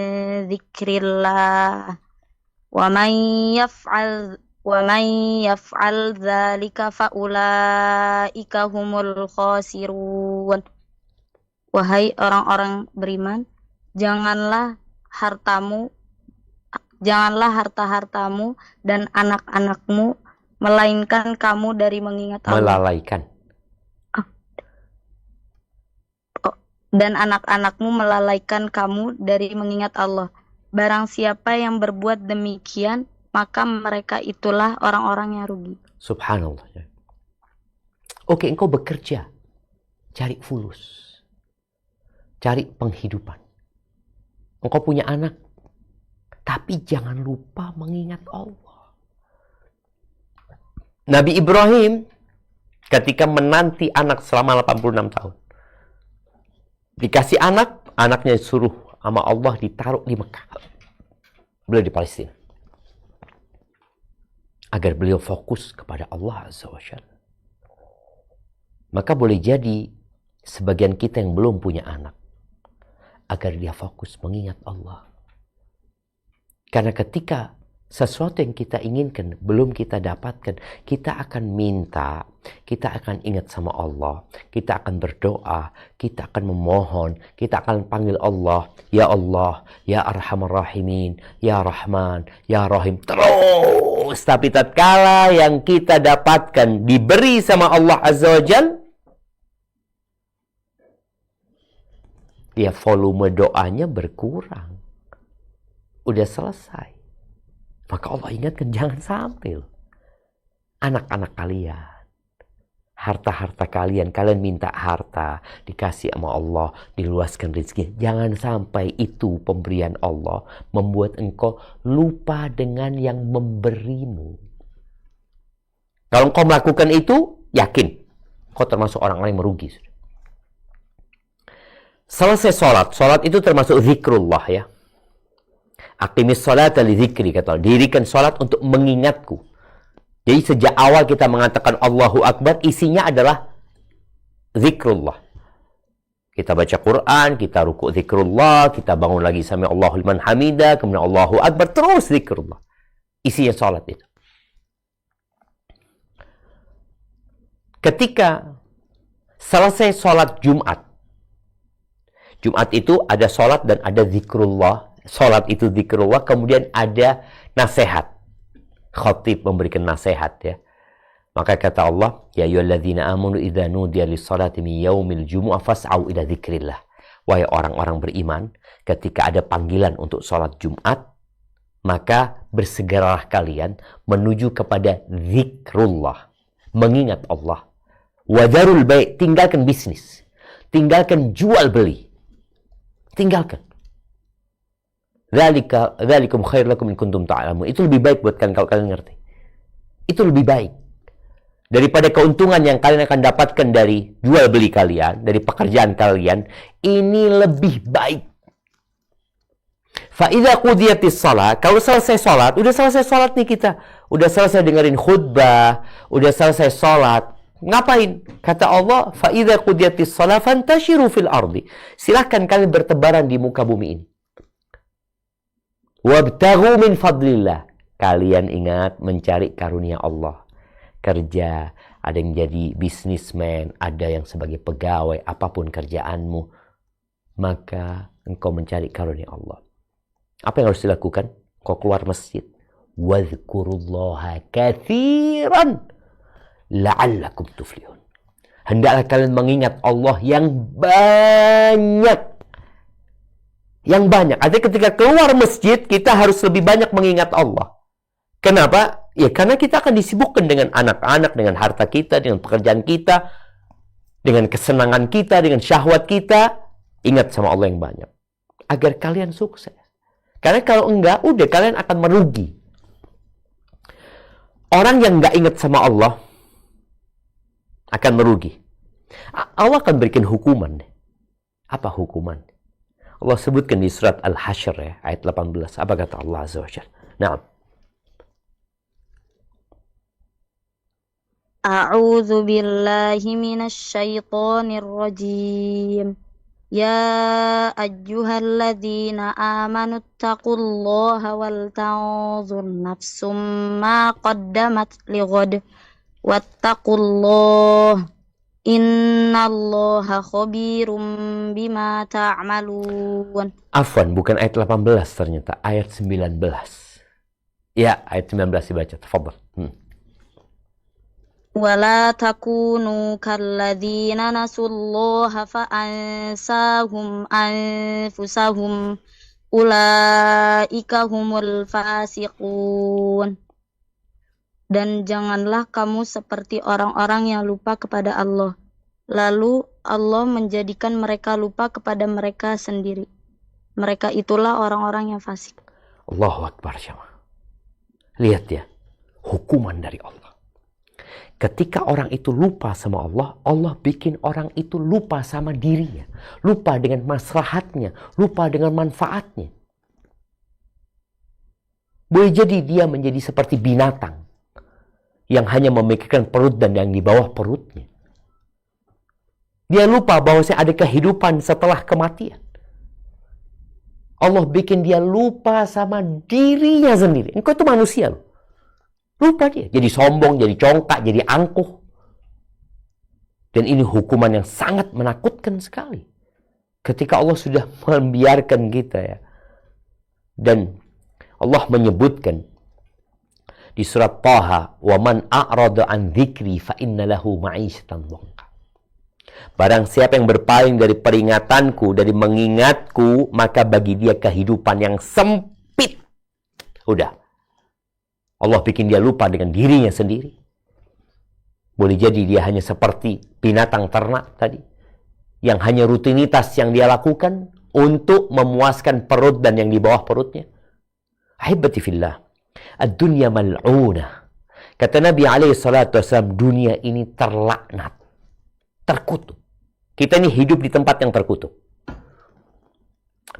dzikrillah. Wa man yaf'al dzalika faulaika humul khasirun. Wahai orang-orang beriman, janganlah harta-hartamu dan anak-anakmu melainkan kamu dari mengingat Allah. dan anak-anakmu melalaikan kamu dari mengingat Allah. Barang siapa yang berbuat demikian, maka mereka itulah orang-orang yang rugi. Subhanallah. Oke, engkau bekerja, cari fulus, cari penghidupan. Engkau punya anak, tapi jangan lupa mengingat Allah. Nabi Ibrahim ketika menanti anak selama 86 tahun. Dikasih anak, anaknya disuruh sama Allah ditaruh di Mekah. Beliau di Palestina. Agar beliau fokus kepada Allah Azza wa Jalla. Maka boleh jadi sebagian kita yang belum punya anak, agar dia fokus mengingat Allah. Karena ketika sesuatu yang kita inginkan belum kita dapatkan, kita akan minta, kita akan ingat sama Allah, kita akan berdoa, kita akan memohon, kita akan panggil Allah, Ya Arhamar Rahimin, Ya Rahman, Ya Rahim, terus. Tapi tatkala yang kita dapatkan diberi sama Allah Azza wa Jalla, ya volume doanya berkurang. Udah selesai. Maka Allah ingatkan, jangan sampai. Anak-anak kalian, harta-harta kalian minta harta, dikasih sama Allah, diluaskan rezeki. Jangan sampai itu pemberian Allah membuat engkau lupa dengan yang memberimu. Kalau engkau melakukan itu, yakin, engkau termasuk orang yang merugi. Selesai sholat itu termasuk zikrullah ya. Aqimis sholata li dzikri, kata Allah. Dirikan sholat untuk mengingatku. Jadi sejak awal kita mengatakan Allahu Akbar, isinya adalah zikrullah. Kita baca Quran, kita ruku' zikrullah, kita bangun lagi sami Allahu liman hamidah, kemudian Allahu Akbar, terus zikrullah. Isinya sholat itu. Ketika selesai sholat Jumat itu ada sholat dan ada zikrullah. Sholat itu zikrullah, kemudian ada nasihat. Khatib memberikan nasihat ya. Maka kata Allah, ya ayyuhalladzina amanu idza nudiya lis-shalati min yaumil jumu'ah fas'au ila dzikrillah. Wahai orang-orang beriman, ketika ada panggilan untuk sholat Jumat, maka bersegeralah kalian menuju kepada zikrullah, mengingat Allah. Wadarul bai', tinggalkan bisnis, tinggalkan jual beli, tinggalkan. Dzalikum khairul lakum in kuntum ta'lamun. Itu lebih baik buat kalian kalau kalian ngerti. Itu lebih baik daripada keuntungan yang kalian akan dapatkan dari jual beli kalian, dari pekerjaan kalian. Ini lebih baik. Fa idza qudiyatis shalah, kalau selesai salat, udah selesai salat nih kita, udah selesai dengerin khutbah, udah selesai salat. Ngapain? Kata Allah, fa idza qudiyatis shalah fantashiru fil ardi. Silakan kalian bertebaran di muka bumi ini. Wabtaghu min fadlillah. Kalian ingat mencari karunia Allah. Kerja, ada yang jadi bisnismen, ada yang sebagai pegawai, apapun kerjaanmu. Maka engkau mencari karunia Allah. Apa yang harus dilakukan? Kau keluar masjid. Wadhkurullaha katsiran la'allakum tuflihun. Hendaklah kalian mengingat Allah yang banyak. Yang banyak. Artinya ketika keluar masjid, kita harus lebih banyak mengingat Allah. Kenapa? Ya karena kita akan disibukkan dengan anak-anak, dengan harta kita, dengan pekerjaan kita, dengan kesenangan kita, dengan syahwat kita. Ingat sama Allah yang banyak. Agar kalian sukses. Karena kalau enggak, udah kalian akan merugi. Orang yang enggak ingat sama Allah akan merugi. Allah akan berikan hukuman. Apa hukuman? Allah sebutkan di surat Al-Hasyr ya, ayat 18. Apa kata Allah Azza wa Jalla? Naam. A'udzu billahi minasy syaithanir rajim. Ya ayyuhalladzina amanu taqullaha wal tanzur nafsum ma qaddamat lighad wattaqullaha innallaha khabirum bima ta'malun. Afwan, bukan ayat 18 ternyata, ayat 19. Ya, ayat 19 dibaca. Tafadhal. ولا تكونوا كالذين نسوا الله فأنساهم أنفسهم أولئك هم الفاسقون. Dan janganlah kamu seperti orang-orang yang lupa kepada Allah, lalu Allah menjadikan mereka lupa kepada mereka sendiri. Mereka itulah orang-orang yang fasik. Allahu Akbar jemaah. Lihat ya, hukuman dari Allah. Ketika orang itu lupa sama Allah, Allah bikin orang itu lupa sama dirinya. Lupa dengan maslahatnya, lupa dengan manfaatnya. Boleh jadi dia menjadi seperti binatang yang hanya memikirkan perut dan yang di bawah perutnya. Dia lupa bahwa ada kehidupan setelah kematian. Allah bikin dia lupa sama dirinya sendiri. Engkau itu manusia loh. Lupa dia. Jadi sombong, jadi congkak, jadi angkuh. Dan ini hukuman yang sangat menakutkan sekali. Ketika Allah sudah membiarkan kita ya. Dan Allah menyebutkan di surat Taha, "Wa man a'rada an dzikri fa inna lahu ma'isyatan dhanka." Barang siapa yang berpaling dari peringatanku, dari mengingatku, maka bagi dia kehidupan yang sempit. Udah. Allah bikin dia lupa dengan dirinya sendiri. Boleh jadi dia hanya seperti binatang ternak tadi. Yang hanya rutinitas yang dia lakukan untuk memuaskan perut dan yang di bawah perutnya. Ahibati fillah. Ad-dunya mal'unah. Kata Nabi SAW, dunia ini terlaknat. Terkutuk. Kita ini hidup di tempat yang terkutuk.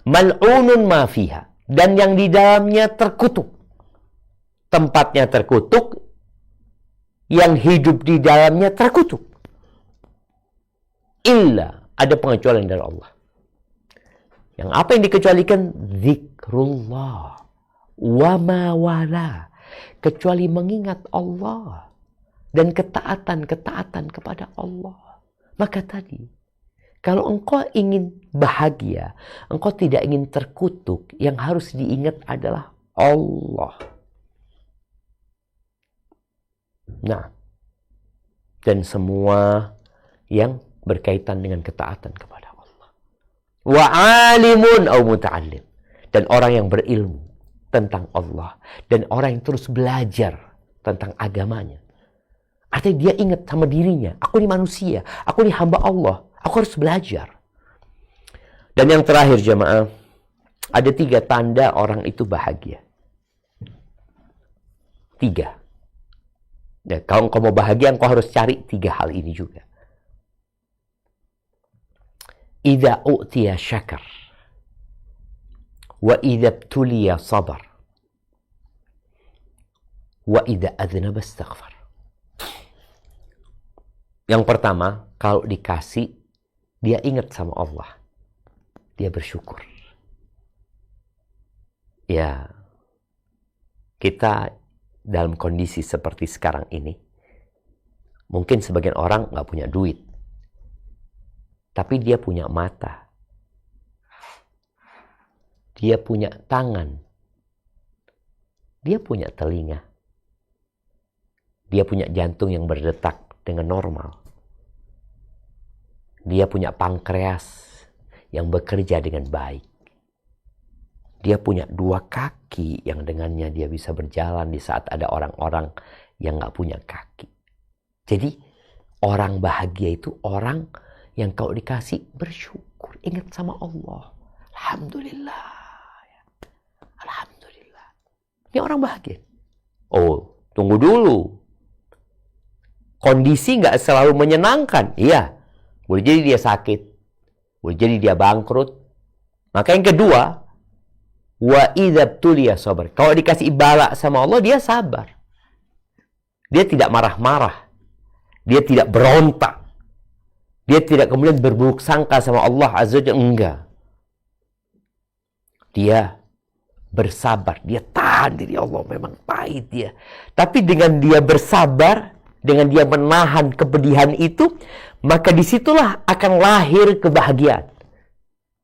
Mal'unun ma fiha. Dan yang di dalamnya terkutuk. Tempatnya terkutuk, yang hidup di dalamnya terkutuk. Illa, ada pengecualian dari Allah. Yang apa yang dikecualikan? Zikrullah. Wa ma wala. Kecuali mengingat Allah. Dan ketaatan kepada Allah. Maka tadi, kalau engkau ingin bahagia, engkau tidak ingin terkutuk, yang harus diingat adalah Allah. Nah, dan semua yang berkaitan dengan ketaatan kepada Allah. Wa alimun au muta'allim. Dan orang yang berilmu tentang Allah. Dan orang yang terus belajar tentang agamanya. Artinya dia ingat sama dirinya. Aku ini manusia. Aku ini hamba Allah. Aku harus belajar. Dan yang terakhir jemaah. Ada 3 tanda orang itu bahagia. 3. Ya, kalau engkau mau bahagia, engkau harus cari 3 hal ini juga. Idza u'tiya syakar. Wa idza ibtuliya sabar. Wa idza adznaba istaghfar. Yang pertama, kalau dikasih, dia ingat sama Allah. Dia bersyukur. Ya, kita dalam kondisi seperti sekarang ini, mungkin sebagian orang nggak punya duit, tapi dia punya mata, dia punya tangan, dia punya telinga, dia punya jantung yang berdetak dengan normal, dia punya pankreas yang bekerja dengan baik. Dia punya 2 kaki yang dengannya dia bisa berjalan di saat ada orang-orang yang gak punya kaki. Jadi orang bahagia itu orang yang kalau dikasih bersyukur. Ingat sama Allah. Alhamdulillah. Alhamdulillah. Ini orang bahagia. Oh, tunggu dulu. Kondisi gak selalu menyenangkan. Iya. Boleh jadi dia sakit. Boleh jadi dia bangkrut. Maka yang kedua, wa idza ibtuliya sabar. Kalau dikasih bala sama Allah, dia sabar. Dia tidak marah-marah. Dia tidak berontak. Dia tidak kemudian berburuk sangka sama Allah Azza wa Jalla. Enggak. Dia bersabar. Dia tahan diri. Allah memang pahit dia. Tapi dengan dia bersabar, dengan dia menahan kepedihan itu, maka disitulah akan lahir kebahagiaan.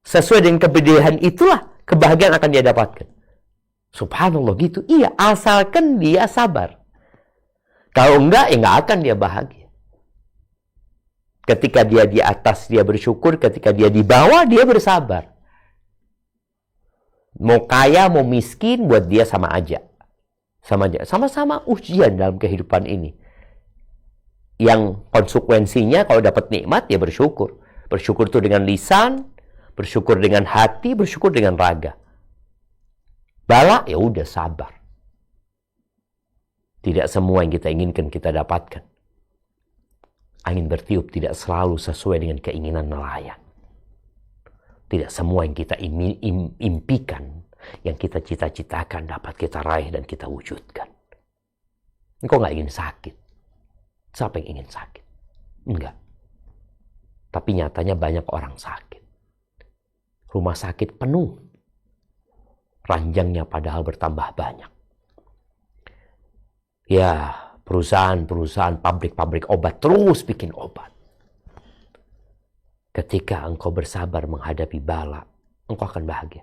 Sesuai dengan kepedihan itulah kebahagiaan akan dia dapatkan. Subhanallah gitu. Iya, asalkan dia sabar. Kalau enggak, ya enggak akan dia bahagia. Ketika dia di atas, dia bersyukur. Ketika dia di bawah, dia bersabar. Mau kaya, mau miskin, buat dia sama aja. Sama-sama ujian dalam kehidupan ini. Yang konsekuensinya kalau dapat nikmat, ya bersyukur. Bersyukur itu dengan lisan, bersyukur dengan hati, bersyukur dengan raga. Bala, ya udah sabar. Tidak semua yang kita inginkan kita dapatkan. Angin bertiup tidak selalu sesuai dengan keinginan nelayan. Tidak semua yang kita impikan, yang kita cita-citakan dapat kita raih dan kita wujudkan. Engkau nggak ingin sakit. Siapa yang ingin sakit? Enggak. Tapi nyatanya banyak orang sakit. Rumah sakit penuh. Ranjangnya padahal bertambah banyak. Ya, perusahaan-perusahaan, pabrik-pabrik obat terus bikin obat. Ketika engkau bersabar menghadapi bala, engkau akan bahagia.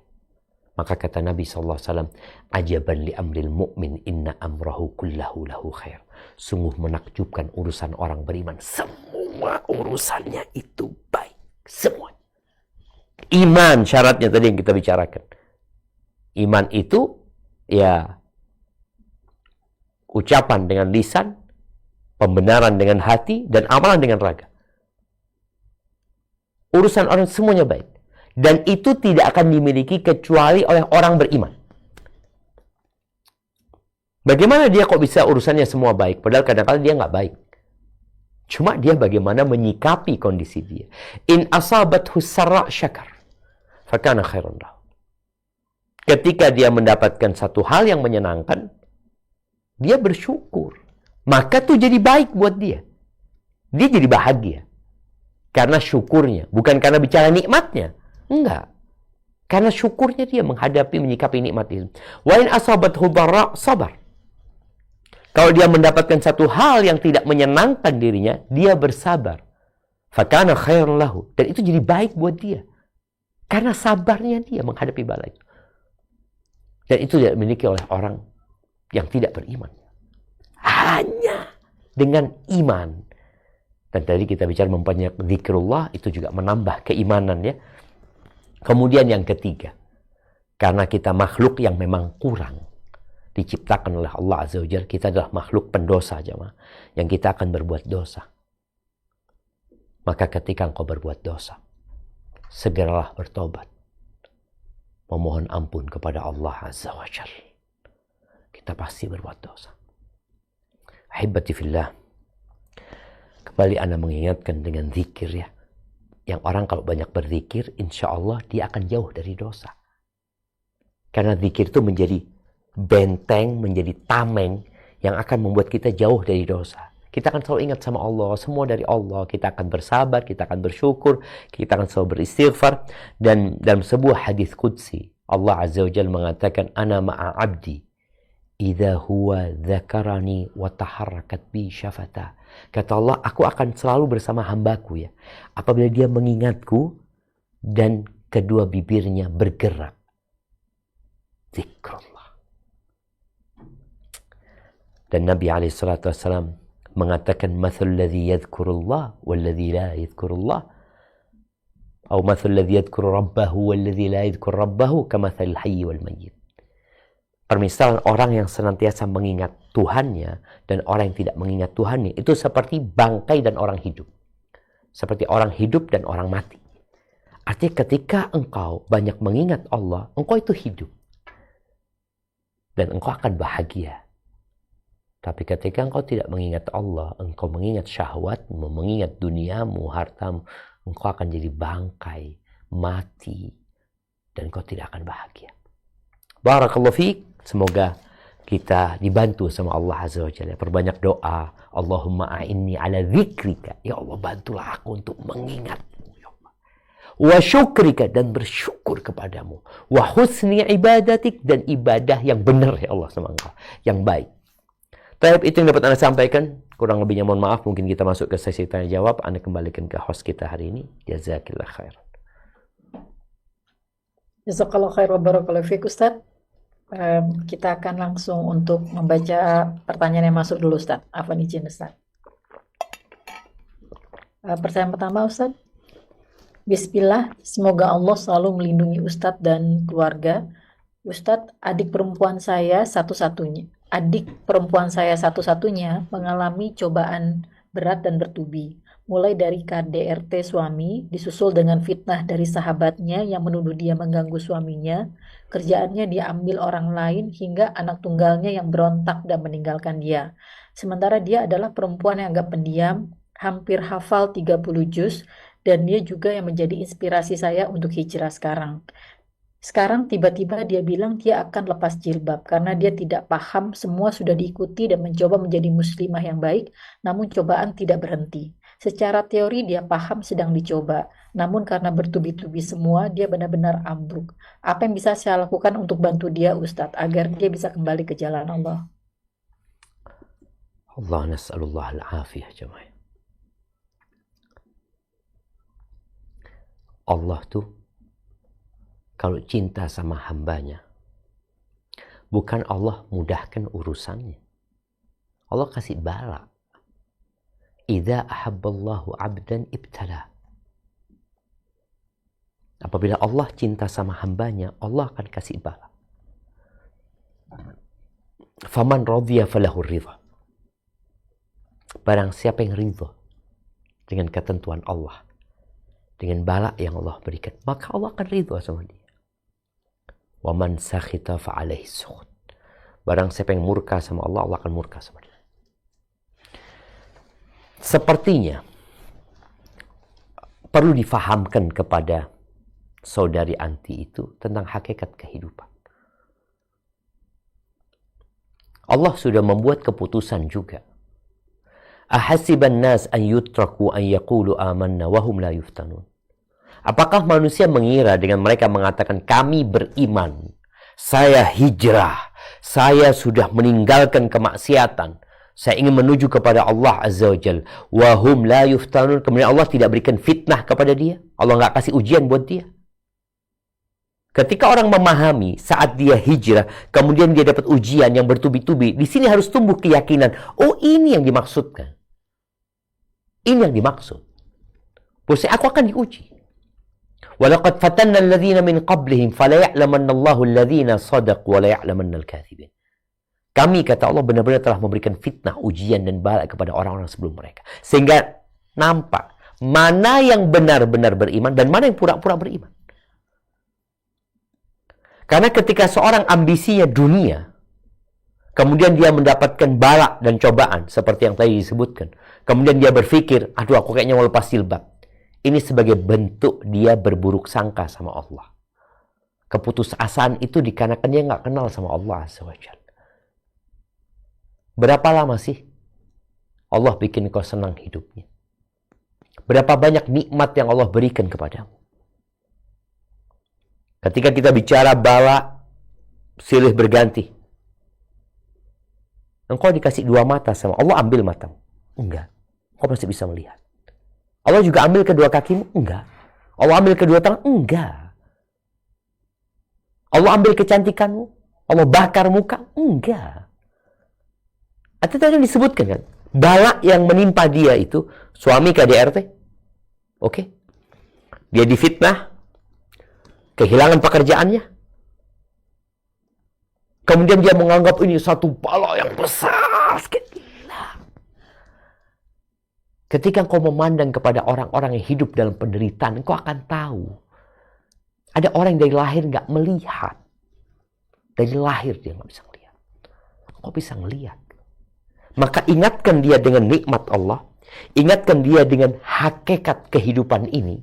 Maka kata Nabi SAW, ajaban li amril mu'min inna amrahu kullahu lahu khair. Sungguh menakjubkan urusan orang beriman. Semua urusannya itu baik. Semua. Iman syaratnya tadi yang kita bicarakan. Iman itu ya ucapan dengan lisan, pembenaran dengan hati, dan amalan dengan raga. Urusan orang semuanya baik. Dan itu tidak akan dimiliki kecuali oleh orang beriman. Bagaimana dia kok bisa urusannya semua baik? Padahal kadang-kadang dia nggak baik. Cuma dia bagaimana menyikapi kondisi dia. In asabathu sarra syakar, fakana khairan lahu. Ketika dia mendapatkan satu hal yang menyenangkan, dia bersyukur. Maka tuh jadi baik buat dia. Dia jadi bahagia. Karena syukurnya. Bukan karena bicara nikmatnya. Enggak. Karena syukurnya dia menghadapi, menyikapi nikmat itu. Wa in asabathu dharra sabar. Kalau dia mendapatkan satu hal yang tidak menyenangkan dirinya, dia bersabar. Fakana khairan lahu. Dan itu jadi baik buat dia. Karena sabarnya dia menghadapi bala itu. Dan itu tidak dimiliki oleh orang yang tidak beriman. Hanya dengan iman. Dan tadi kita bicara memperbanyak zikrullah, itu juga menambah keimanan ya. Kemudian yang ketiga, karena kita makhluk yang memang kurang diciptakan oleh Allah Azza wa Jalla, kita adalah makhluk pendosa jemaah, yang kita akan berbuat dosa. Maka ketika engkau berbuat dosa, segeralah bertobat, memohon ampun kepada Allah Azza wa Jalla. Kita pasti berbuat dosa. Ahibati fillah, kembali Anda mengingatkan dengan zikir ya. Yang orang kalau banyak berzikir, insya Allah dia akan jauh dari dosa. Karena zikir itu menjadi benteng, menjadi tameng yang akan membuat kita jauh dari dosa. Kita akan selalu ingat sama Allah, semua dari Allah. Kita akan bersabar, kita akan bersyukur, kita akan selalu beristighfar. Dan dalam sebuah hadis qudsi, Allah Azza wa Jalla mengatakan, Ana ma'a abdi, idza huwa dzakarani wa taharrakat bi syafata. Kata Allah, aku akan selalu bersama hambaku ya. Apabila dia mengingatku dan kedua bibirnya bergerak. Zikrullah. Dan Nabi SAW mengatakan, Mathul ladzi yadhkurullah walladzi la yadhkurullah. Atau mathul ladzi yadhkuru rabbahu walladzi la yadhkur rabbahu kamathal hayy wal mayyit. Permisalan orang yang senantiasa mengingat Tuhannya dan orang yang tidak mengingat Tuhannya itu seperti bangkai dan orang hidup. Seperti orang hidup dan orang mati. Artinya ketika engkau banyak mengingat Allah, engkau itu hidup. Dan engkau akan bahagia. Tapi ketika engkau tidak mengingat Allah, engkau mengingat syahwatmu, mengingat duniamu, hartamu, engkau akan jadi bangkai, mati, dan engkau tidak akan bahagia. Barakallahu fiik. Semoga kita dibantu sama Allah Azza wa Jalla. Perbanyak doa. Allahumma a'inni ala zikrika. Ya Allah, bantulah aku untuk mengingatmu. Ya Allah. Wa syukrika, dan bersyukur kepadamu. Wa husni ibadatik, dan ibadah yang benar ya Allah sama engkau. Yang baik. Tapi itu yang dapat Anda sampaikan. Kurang lebihnya mohon maaf. Mungkin kita masuk ke sesi tanya jawab. Anda kembalikan ke host kita hari ini. Jazakillah khair. Jazakallah khair wa barakallahu fiik Ustaz. Kita akan langsung untuk membaca pertanyaan yang masuk dulu, Ustaz. Afwan izin, Ustaz. Pertanyaan pertama, Ustaz. Bismillah, semoga Allah selalu melindungi Ustadz dan keluarga. Ustadz, adik perempuan saya satu-satunya mengalami cobaan berat dan bertubi. Mulai dari KDRT suami, disusul dengan fitnah dari sahabatnya yang menuduh dia mengganggu suaminya, kerjaannya diambil orang lain, hingga anak tunggalnya yang berontak dan meninggalkan dia. Sementara dia adalah perempuan yang agak pendiam, hampir hafal 30 juz, dan dia juga yang menjadi inspirasi saya untuk hijrah sekarang. Sekarang tiba-tiba dia bilang dia akan lepas jilbab karena dia tidak paham, semua sudah diikuti dan mencoba menjadi muslimah yang baik, namun cobaan tidak berhenti. Secara teori dia paham sedang dicoba, namun karena bertubi-tubi semua dia benar-benar ambruk. Apa yang bisa saya lakukan untuk bantu dia, Ustadz, agar dia bisa kembali ke jalan Allah? Allah nas'alullah al-afiyah jemaah. Allah tuh kalau cinta sama hambanya, bukan Allah mudahkan urusannya. Allah kasih bala. Idza ahabballahu 'abdan ibtala. Apabila Allah cinta sama hambanya, Allah akan kasih bala. Faman radhiya falahu ridha. Barang siapa yang ridha dengan ketentuan Allah, dengan bala yang Allah berikan, maka Allah akan ridha sama dia. Wa man sakhita fa alaihi sukhut. Barang siapa yang murka sama Allah, Allah akan murka sama dia. Sepertinya perlu difahamkan kepada saudari anti itu tentang hakikat kehidupan. Allah sudah membuat keputusan juga. Ahasiban nas an yutraku an yaqulu amanna wa hum la yuftanun. Apakah manusia mengira dengan mereka mengatakan kami beriman, saya hijrah, saya sudah meninggalkan kemaksiatan, saya ingin menuju kepada Allah Azza wa Jal, wa hum la yuftanun, kemudian Allah tidak berikan fitnah kepada dia, Allah nggak kasih ujian buat dia. Ketika orang memahami saat dia hijrah, kemudian dia dapat ujian yang bertubi-tubi, di sini harus tumbuh keyakinan, oh ini yang dimaksudkan. Ini yang dimaksud. Bahwa aku akan diuji. Walaqad fatanna alladhina min qablihim fala ya'lamanna Allahu alladhina sadaqu wa la ya'lamanna al-kathibin. Kami, kata Allah, benar-benar telah memberikan fitnah, ujian dan bala kepada orang-orang sebelum mereka. Sehingga nampak mana yang benar-benar beriman dan mana yang pura-pura beriman. Karena ketika seorang ambisinya dunia, kemudian dia mendapatkan bala dan cobaan seperti yang tadi disebutkan, kemudian dia berpikir, aduh aku kayaknya mau lepas jilbab. Ini sebagai bentuk dia berburuk sangka sama Allah. Keputusasaan itu dikarenakan dia nggak kenal sama Allah Azza wa Jalla. Berapa lama sih Allah bikin kau senang hidupnya? Berapa banyak nikmat yang Allah berikan kepadamu? Ketika kita bicara bala, silih berganti. Engkau dikasih dua mata sama Allah, ambil matamu. Enggak. Engkau masih bisa melihat. Allah juga ambil kedua kakimu? Enggak. Allah ambil kedua tangan? Enggak. Allah ambil kecantikanmu? Allah bakar muka? Enggak. Itu tadi disebutkan kan? Bala yang menimpa dia itu, suami KDRT. Oke. Dia difitnah. Kehilangan pekerjaannya. Kemudian dia menganggap ini satu bala yang besar. Ketika engkau memandang kepada orang-orang yang hidup dalam penderitaan, engkau akan tahu. Ada orang yang dari lahir nggak melihat. Dari lahir dia nggak bisa melihat. Engkau bisa melihat. Maka ingatkan dia dengan nikmat Allah. Ingatkan dia dengan hakikat kehidupan ini.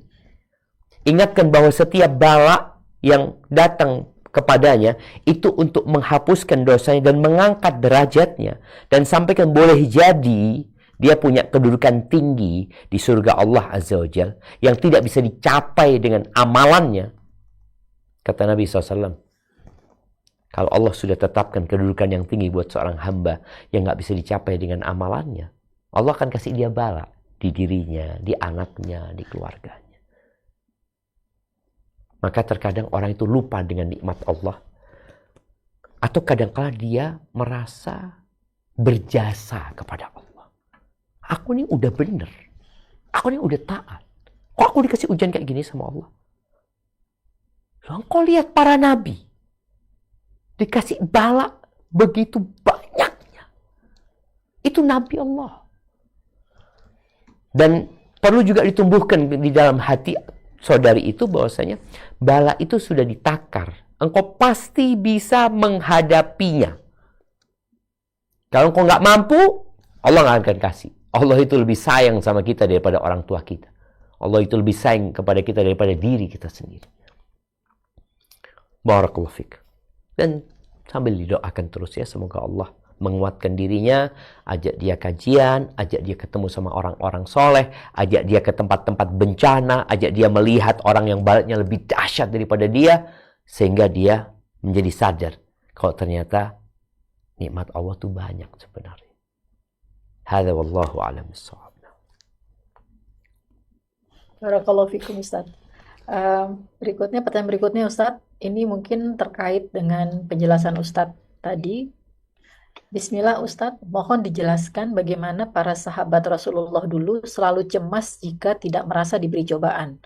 Ingatkan bahwa setiap bala yang datang kepadanya itu untuk menghapuskan dosanya dan mengangkat derajatnya. Dan sampaikan boleh jadi dia punya kedudukan tinggi di surga Allah Azza wa Jal yang tidak bisa dicapai dengan amalannya. Kata Nabi SAW, kalau Allah sudah tetapkan kedudukan yang tinggi buat seorang hamba yang nggak bisa dicapai dengan amalannya, Allah akan kasih dia bala di dirinya, di anaknya, di keluarganya. Maka terkadang orang itu lupa dengan nikmat Allah. Atau kadang-kala dia merasa berjasa kepada Allah. Aku ini udah bener. Aku ini udah taat. Kok aku dikasih ujian kayak gini sama Allah? Loh, engkau lihat para nabi. Dikasih bala begitu banyaknya. Itu nabi Allah. Dan perlu juga ditumbuhkan di dalam hati saudari itu bahwasanya bala itu sudah ditakar. Engkau pasti bisa menghadapinya. Kalau engkau nggak mampu, Allah nggak akan kasih. Allah itu lebih sayang sama kita daripada orang tua kita. Allah itu lebih sayang kepada kita daripada diri kita sendiri. Barakallahu fiik. Dan sambil didoakan terus ya, semoga Allah menguatkan dirinya, ajak dia kajian, ajak dia ketemu sama orang-orang soleh, ajak dia ke tempat-tempat bencana, ajak dia melihat orang yang balatnya lebih dahsyat daripada dia, sehingga dia menjadi sadar kalau ternyata nikmat Allah tuh banyak sebenarnya. Hadza wallahu a'lam bissawab. Barakallahu fikum Ustaz. Pertanyaan berikutnya Ustaz, ini mungkin terkait dengan penjelasan Ustaz tadi. Bismillah Ustaz, mohon dijelaskan bagaimana para sahabat Rasulullah dulu selalu cemas jika tidak merasa diberi cobaan.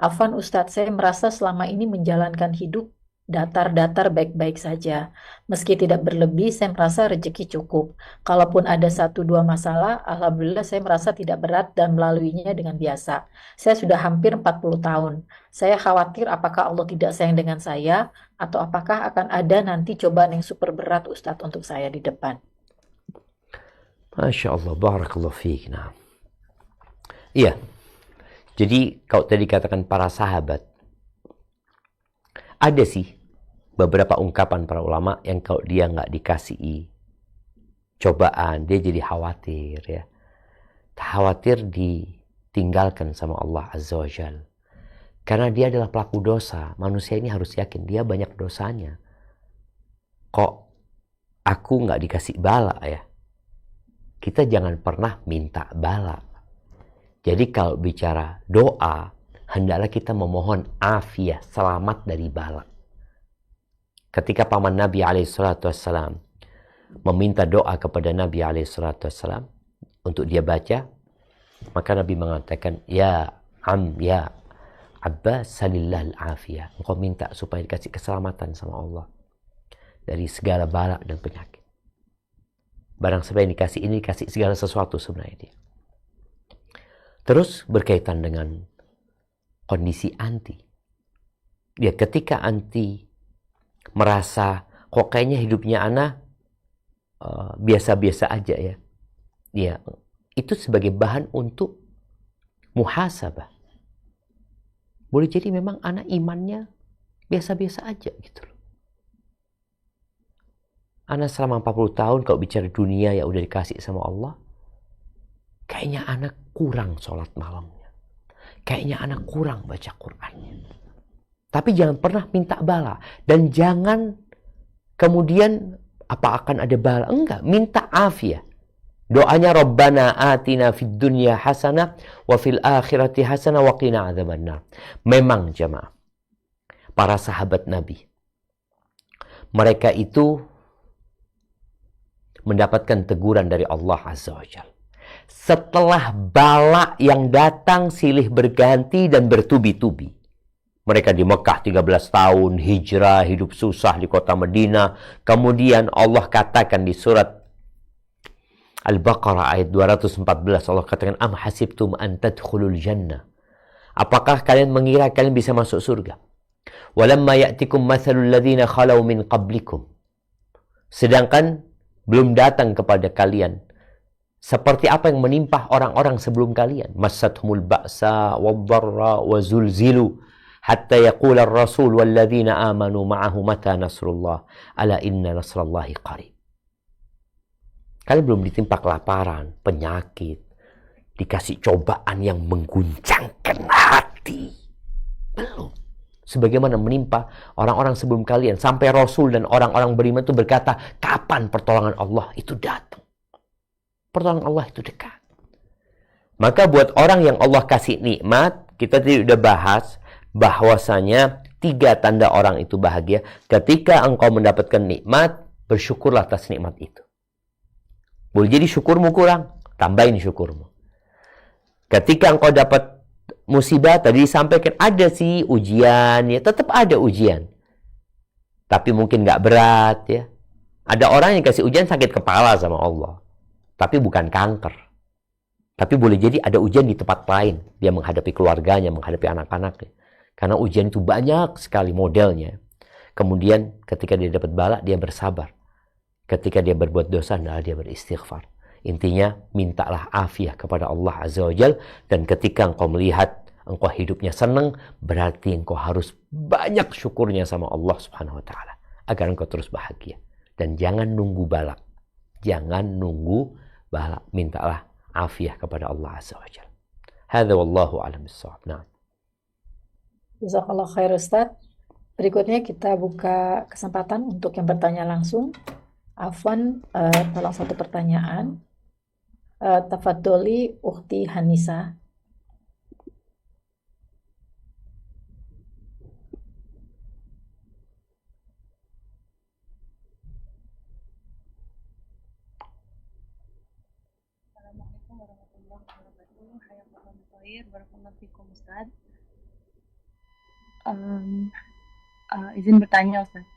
Afwan Ustaz, saya merasa selama ini menjalankan hidup datar-datar baik-baik saja. Meski tidak berlebih, saya merasa rezeki cukup. Kalaupun ada 1-2 masalah, alhamdulillah saya merasa tidak berat dan melaluinya dengan biasa. Saya sudah hampir 40 tahun. Saya khawatir apakah Allah tidak sayang dengan saya, atau apakah akan ada nanti cobaan yang super berat Ustadz untuk saya di depan. Masya Allah, barakallahu fiik. Nah. Iya, jadi kalau tadi katakan para sahabat, ada sih beberapa ungkapan para ulama yang kalau dia nggak dikasih cobaan, dia jadi khawatir ya. Khawatir ditinggalkan sama Allah Azza wa Jalla. Karena dia adalah pelaku dosa. Manusia ini harus yakin dia banyak dosanya. Kok aku nggak dikasih bala ya? Kita jangan pernah minta bala. Jadi kalau bicara doa, hendaklah kita memohon afiat, selamat dari bala. Ketika paman Nabi SAW meminta doa kepada Nabi SAW untuk dia baca, maka Nabi mengatakan, ya Abbas salillah al-afiyah. Engkau minta supaya dikasih keselamatan sama Allah dari segala bala dan penyakit. Barang siapa yang dikasih ini, dikasih segala sesuatu sebenarnya dia. Terus berkaitan dengan kondisi anti. Dia ketika anti merasa kok kayaknya hidupnya ana biasa-biasa aja ya. Ya, itu sebagai bahan untuk muhasabah. Boleh jadi memang anak imannya biasa-biasa aja gitu loh. Anak selama 40 tahun kalau bicara dunia ya udah dikasih sama Allah. Kayaknya anak kurang sholat malamnya. Kayaknya anak kurang baca Qur'annya. Tapi jangan pernah minta bala. Dan jangan kemudian apa akan ada bala. Enggak, minta afiat. Doanya Rabbana atina fid dunya hasanah wa fil akhirati hasanah wa qina adzabannar. Memang jemaah, para sahabat Nabi, mereka itu mendapatkan teguran dari Allah Azza wa Jalla. Setelah bala yang datang silih berganti dan bertubi-tubi. Mereka di Mekah 13 tahun, hijrah, hidup susah di kota Madinah. Kemudian Allah katakan di surat Al-Baqarah ayat 214, Allah katakan, Am hasibtum an tadkhulul jannah. Apakah kalian mengira kalian bisa masuk surga? Walamma ya'tikum mathalul ladzina khalau min qablikum. Sedangkan belum datang kepada kalian seperti apa yang menimpa orang-orang sebelum kalian. Massathumul ba'sa wad-dharra wa zulzilu hatta yaqula ar-rasul wal ladzina amanu ma'ahu mata nasrullah ala inna nasrallahi qarib. Kalian belum ditimpa kelaparan, penyakit, dikasih cobaan yang mengguncangkan hati. Belum. Sebagaimana menimpa orang-orang sebelum kalian. Sampai Rasul dan orang-orang beriman itu berkata, kapan pertolongan Allah itu datang? Pertolongan Allah itu dekat. Maka buat orang yang Allah kasih nikmat, kita tadi udah bahas bahwasanya 3 tanda orang itu bahagia. Ketika engkau mendapatkan nikmat, bersyukurlah atas nikmat itu. Boleh jadi syukurmu kurang, tambahin syukurmu. Ketika engkau dapat musibah, tadi disampaikan ada sih ujian, ya tetap ada ujian. Tapi mungkin nggak berat ya. Ada orang yang kasih ujian sakit kepala sama Allah. Tapi bukan kanker. Tapi boleh jadi ada ujian di tempat lain. Dia menghadapi keluarganya, menghadapi anak-anaknya. Karena ujian itu banyak sekali modelnya. Kemudian ketika dia dapat bala, dia bersabar. Ketika dia berbuat dosa, dia beristighfar. Intinya, mintalah afiah kepada Allah Azza wa Jal. Dan ketika engkau melihat engkau hidupnya senang, berarti engkau harus banyak syukurnya sama Allah Subhanahu wa Ta'ala. Agar engkau terus bahagia. Dan jangan nunggu bala. Jangan nunggu bala. Mintalah afiah kepada Allah Azza wa Jal. Hadza wallahu a'lam bissawab. Nah. Jazakallah khair Ustaz. Berikutnya kita buka kesempatan untuk yang bertanya langsung. Afwan, tolong satu pertanyaan. Tafadholi Ukhti Hanisa. Assalamualaikum warahmatullahi wabarakatuh. Hayakallahu khair, barakallahu fikum Ustaz. Izin bertanya Ustaz.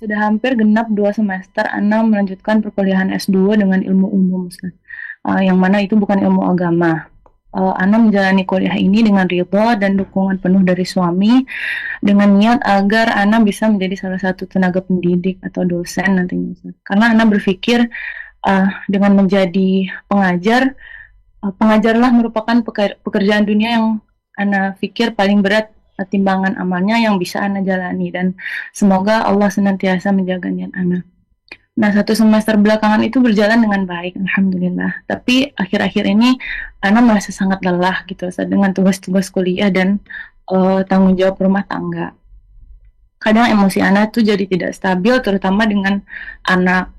Sudah hampir genap 2 semester Ana melanjutkan perkuliahan S2 dengan ilmu umum Ustaz. Yang mana itu bukan ilmu agama. Ana menjalani kuliah ini dengan ridha dan dukungan penuh dari suami dengan niat agar Ana bisa menjadi salah satu tenaga pendidik atau dosen nantinya Ustaz. Karena Ana berpikir dengan menjadi pengajar, pengajarlah merupakan pekerjaan dunia yang Ana pikir paling berat timbangan amalnya yang bisa Ana jalani, dan semoga Allah senantiasa menjaga niat Ana. Nah, 1 semester belakangan itu berjalan dengan baik, alhamdulillah. Tapi akhir-akhir ini Ana merasa sangat lelah gitu dengan tugas-tugas kuliah dan tanggung jawab rumah tangga. Kadang emosi Ana tuh jadi tidak stabil, terutama dengan anak.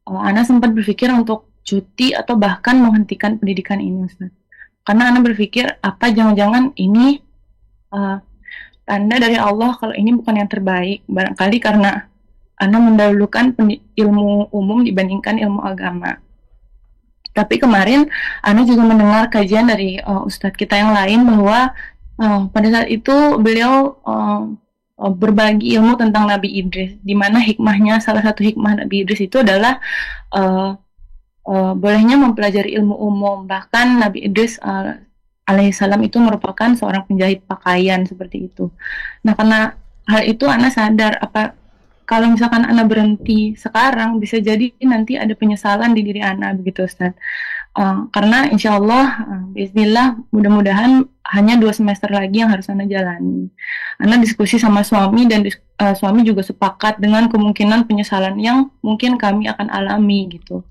Ana sempat berpikir untuk cuti atau bahkan menghentikan pendidikan ini, Ustaz. Karena Ana berpikir, apa jangan-jangan ini tanda dari Allah kalau ini bukan yang terbaik. Barangkali karena Ana mendahulukan ilmu umum dibandingkan ilmu agama. Tapi kemarin Ana juga mendengar kajian dari ustadz kita yang lain bahwa pada saat itu beliau berbagi ilmu tentang Nabi Idris, di mana hikmahnya, salah satu hikmah Nabi Idris itu adalah bolehnya mempelajari ilmu umum. Bahkan Nabi Idris alaihissalam itu merupakan seorang penjahit pakaian seperti itu. Nah, karena hal itu Ana sadar, kalau misalkan Ana berhenti sekarang, bisa jadi nanti ada penyesalan di diri Ana, begitu Ustaz. Karena insya Allah, bismillah, mudah-mudahan hanya 2 semester lagi yang harus Ana jalani. Ana diskusi sama suami, dan suami juga sepakat dengan kemungkinan penyesalan yang mungkin kami akan alami gitu.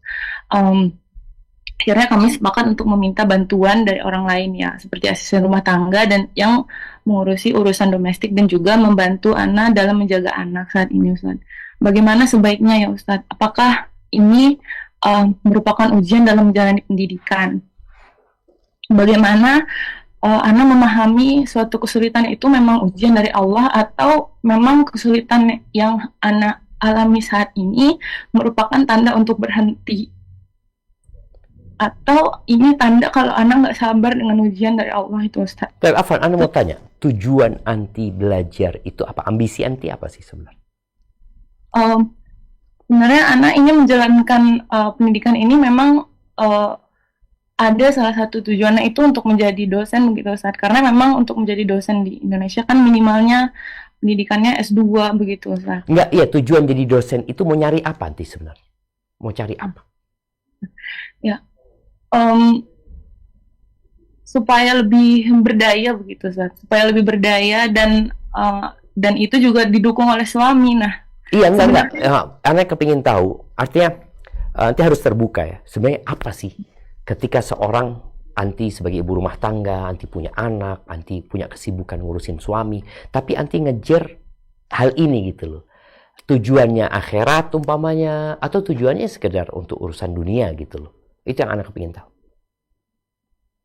Akhirnya kami sepakat untuk meminta bantuan dari orang lain ya, seperti asisten rumah tangga dan yang mengurusi urusan domestik dan juga membantu Ana dalam menjaga anak saat ini, Ustaz. Bagaimana sebaiknya ya Ustaz? Apakah ini merupakan ujian dalam menjalani pendidikan? Bagaimana Ana memahami suatu kesulitan itu memang ujian dari Allah, atau memang kesulitan yang Ana alami saat ini merupakan tanda untuk berhenti? Atau ini tanda kalau Ana nggak sabar dengan ujian dari Allah itu, Ustaz? Afwan, Ana mau tanya, tujuan anti belajar itu apa? Ambisi anti apa sih sebenarnya? Sebenarnya Ana ingin menjalankan pendidikan ini memang ada salah satu tujuannya itu untuk menjadi dosen begitu, Ustaz. Karena memang untuk menjadi dosen di Indonesia kan minimalnya pendidikannya S2 begitu, Ustaz. Enggak, iya, tujuan jadi dosen itu mau nyari apa anti sebenarnya? Mau cari apa? Ya. Supaya lebih berdaya begitu, Ustaz. Supaya lebih berdaya dan itu juga didukung oleh suami. Nah, iya, enggak. Ana kepingin tahu, artinya nanti harus terbuka ya. Sebenarnya apa sih ketika seorang anti sebagai ibu rumah tangga, anti punya anak, anti punya kesibukan ngurusin suami, tapi anti ngejar hal ini gitu loh. Tujuannya akhirat umpamanya, atau tujuannya sekedar untuk urusan dunia gitu loh. Itu yang Ana kepingin tahu.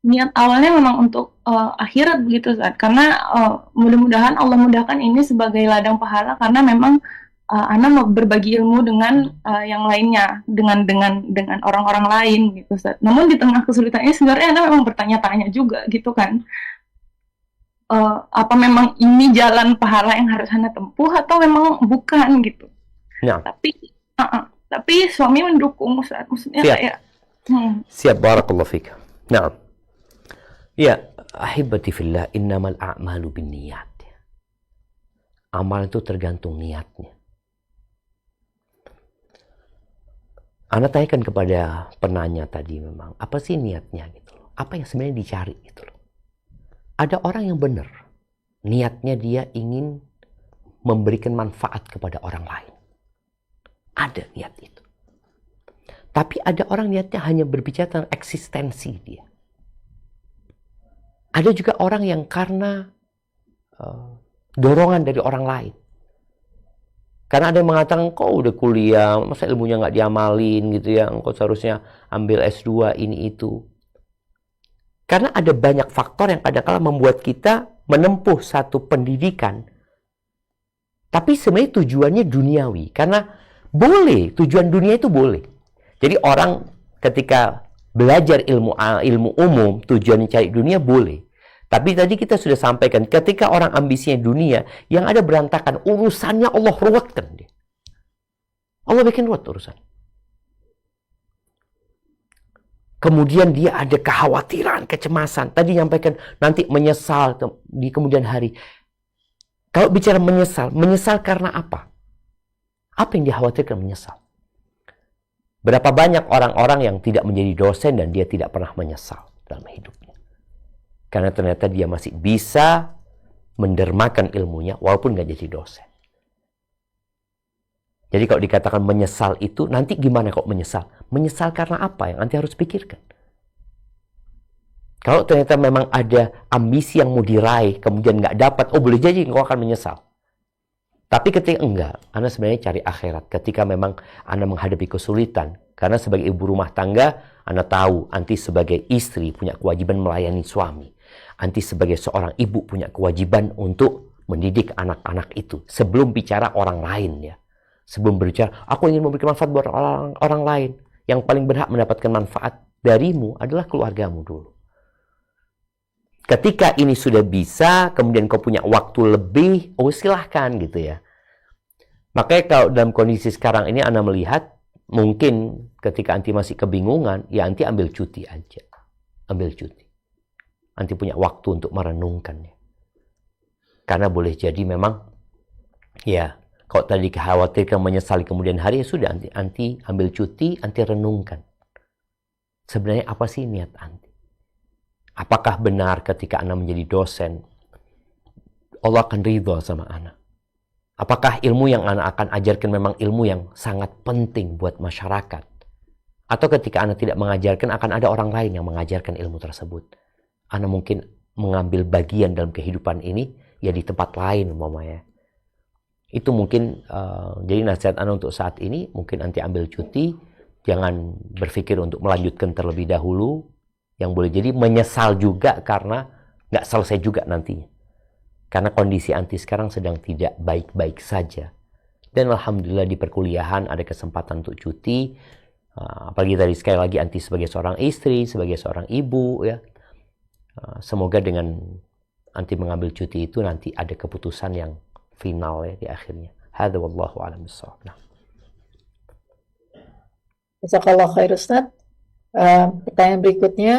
Niat awalnya memang untuk akhirat begitu, Ustaz. Karena mudah-mudahan Allah mudahkan ini sebagai ladang pahala, karena memang Ana mau berbagi ilmu dengan yang lainnya, dengan orang-orang lain gitu, Ustaz. Namun di tengah kesulitannya sebenarnya Ana memang bertanya-tanya juga gitu kan. Apa memang ini jalan pahala yang harus Ana tempuh atau memang bukan gitu. Nah, Tapi suami mendukung, Ustaz. Maksudnya siap. kayak Siap, barakallahu fik. Nah, ya, ahibati fillah, innamal a'malu binniyat. Amal itu tergantung niatnya. Ana tanyakan kepada penanya tadi memang, apa sih niatnya gitu loh. Apa yang sebenarnya dicari gitu loh. Ada orang yang benar. Niatnya dia ingin memberikan manfaat kepada orang lain. Ada niat itu. Tapi ada orang niatnya hanya berbicara tentang eksistensi dia. Ada juga orang yang karena dorongan dari orang lain. Karena ada yang mengatakan, kau udah kuliah, masa ilmunya nggak diamalin gitu ya, engkau seharusnya ambil S2 ini itu. Karena ada banyak faktor yang kadang-kadang membuat kita menempuh satu pendidikan, tapi sebenarnya tujuannya duniawi. Karena boleh, tujuan dunia itu boleh. Jadi orang ketika belajar ilmu umum, tujuannya cari dunia boleh. Tapi tadi kita sudah sampaikan, ketika orang ambisinya dunia, yang ada berantakan, urusannya Allah ruwetkan dia. Allah bikin ruwet urusan. Kemudian dia ada kekhawatiran, kecemasan. Tadi nyampaikan nanti menyesal di kemudian hari. Kalau bicara menyesal, menyesal karena apa? Apa yang dikhawatirkan menyesal? Berapa banyak orang-orang yang tidak menjadi dosen dan dia tidak pernah menyesal dalam hidupnya. Karena ternyata dia masih bisa mendermakan ilmunya walaupun nggak jadi dosen. Jadi kalau dikatakan menyesal itu, nanti gimana kok menyesal? Menyesal karena apa yang nanti harus pikirkan. Kalau ternyata memang ada ambisi yang mau diraih, kemudian nggak dapat, oh boleh jadi engkau akan menyesal. Tapi ketika enggak, Anda sebenarnya cari akhirat. Ketika memang Anda menghadapi kesulitan, karena sebagai ibu rumah tangga, Anda tahu, anti sebagai istri punya kewajiban melayani suami. Anti sebagai seorang ibu punya kewajiban untuk mendidik anak-anak itu. Sebelum bicara orang lain ya. Sebelum berbicara, aku ingin memberikan manfaat buat orang lain. Yang paling berhak mendapatkan manfaat darimu adalah keluargamu dulu. Ketika ini sudah bisa, kemudian kau punya waktu lebih, oh silahkan gitu ya. Makanya kalau dalam kondisi sekarang ini Anda melihat, mungkin ketika anti masih kebingungan, ya anti ambil cuti aja. Ambil cuti. Anti punya waktu untuk merenungkannya. Karena boleh jadi memang, ya, kalau tadi dikhawatirkan menyesali kemudian hari, ya sudah, anti ambil cuti, anti renungkan. Sebenarnya apa sih niat anti? Apakah benar ketika Anda menjadi dosen, Allah akan ridho sama Anda? Apakah ilmu yang Anda akan ajarkan memang ilmu yang sangat penting buat masyarakat? Atau ketika Anda tidak mengajarkan, akan ada orang lain yang mengajarkan ilmu tersebut? Anda mungkin mengambil bagian dalam kehidupan ini, ya di tempat lain umpamanya. Itu mungkin, jadi nasihat Anda untuk saat ini, mungkin nanti ambil cuti, jangan berpikir untuk melanjutkan terlebih dahulu, yang boleh jadi menyesal juga karena nggak selesai juga nantinya. Karena kondisi anti sekarang sedang tidak baik-baik saja. Dan alhamdulillah di perkuliahan ada kesempatan untuk cuti. Apalagi tadi sekali lagi anti sebagai seorang istri, sebagai seorang ibu ya. Semoga dengan anti mengambil cuti itu nanti ada keputusan yang final ya di akhirnya. Hadza wallahu a'lam bissawab. Nah. Jazakallah khair Ustaz. Pertanyaan berikutnya.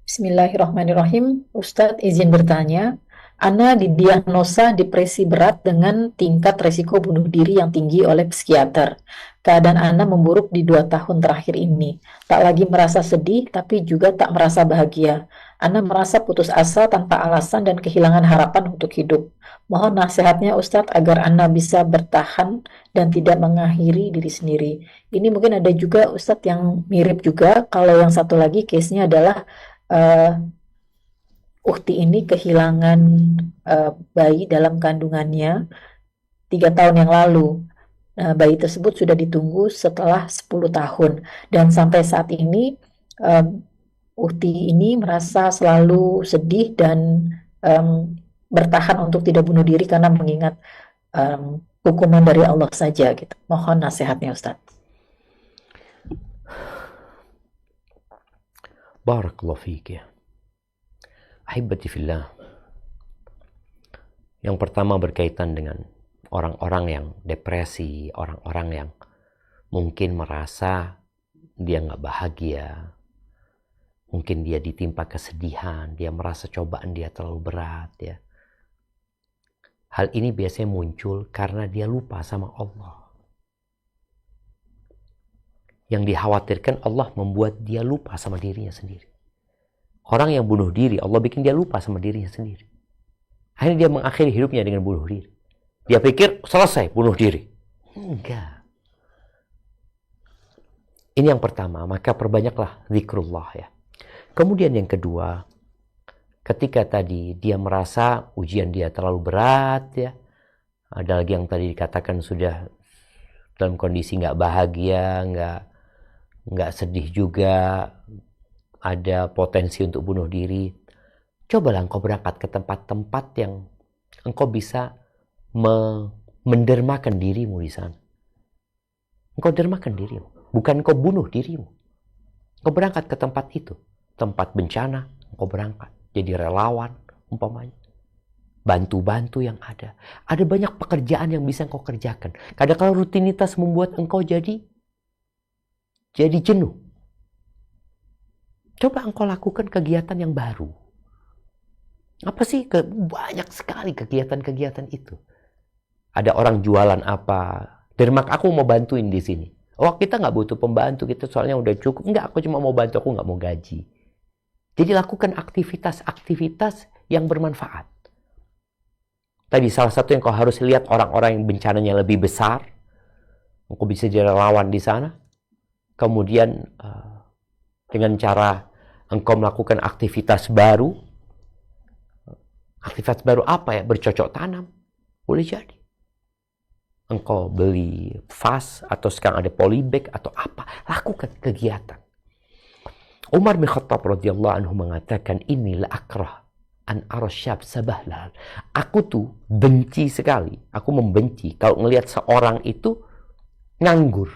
Bismillahirrahmanirrahim. Ustadz izin bertanya. Ana didiagnosa depresi berat dengan tingkat resiko bunuh diri yang tinggi oleh psikiater. Keadaan Ana memburuk di 2 tahun terakhir ini. Tak lagi merasa sedih, tapi juga tak merasa bahagia. Ana merasa putus asa tanpa alasan dan kehilangan harapan untuk hidup. Mohon nasihatnya Ustadz agar Ana bisa bertahan dan tidak mengakhiri diri sendiri. Ini mungkin ada juga Ustadz yang mirip juga. Kalau yang satu lagi case-nya adalah Ukti ini kehilangan bayi dalam kandungannya 3 tahun yang lalu. Bayi tersebut sudah ditunggu setelah 10 tahun. Dan sampai saat ini Ukti ini merasa selalu sedih dan bertahan untuk tidak bunuh diri karena mengingat hukuman dari Allah saja gitu. Mohon nasihatnya Ustadz. Barakallahu fiik ya. Ahibati fillah. Yang pertama berkaitan dengan orang-orang yang depresi, orang-orang yang mungkin merasa dia nggak bahagia, mungkin dia ditimpa kesedihan, dia merasa cobaan dia terlalu berat ya. Hal ini biasanya muncul karena dia lupa sama Allah. Yang dikhawatirkan Allah membuat dia lupa sama dirinya sendiri. Orang yang bunuh diri, Allah bikin dia lupa sama dirinya sendiri. Akhirnya dia mengakhiri hidupnya dengan bunuh diri. Dia pikir selesai bunuh diri. Enggak. Ini yang pertama, maka perbanyaklah zikrullah ya. Kemudian yang kedua, ketika tadi dia merasa ujian dia terlalu berat ya. Ada lagi yang tadi dikatakan sudah dalam kondisi nggak bahagia, nggak sedih juga, ada potensi untuk bunuh diri. Cobalah engkau berangkat ke tempat-tempat yang engkau bisa mendermakan dirimu di sana. Engkau dermakan dirimu, bukan engkau bunuh dirimu. Engkau berangkat ke tempat itu, tempat bencana, engkau berangkat jadi relawan umpamanya. Bantu-bantu yang ada. Ada banyak pekerjaan yang bisa engkau kerjakan. Kadang-kadang rutinitas membuat engkau jadi jenuh. Coba engkau lakukan kegiatan yang baru. Apa sih? Banyak sekali kegiatan-kegiatan itu. Ada orang jualan apa? Dermak, aku mau bantuin di sini. Oh, kita nggak butuh pembantu, kita soalnya udah cukup. Enggak, aku cuma mau bantu, aku nggak mau gaji. Jadi lakukan aktivitas-aktivitas yang bermanfaat. Tadi salah satu yang kau harus lihat orang-orang yang bencananya lebih besar. Engkau bisa jadi relawan di sana. Kemudian dengan cara engkau melakukan aktivitas baru. Aktivitas baru apa ya? Bercocok tanam. Boleh jadi. Engkau beli vas atau sekarang ada polybag atau apa. Lakukan kegiatan. Umar bin Khattab radhiyallahu anhu mengatakan, ini la akrah an arasyab sabahlal. Aku tuh benci sekali. Aku membenci kalau ngelihat seorang itu nganggur.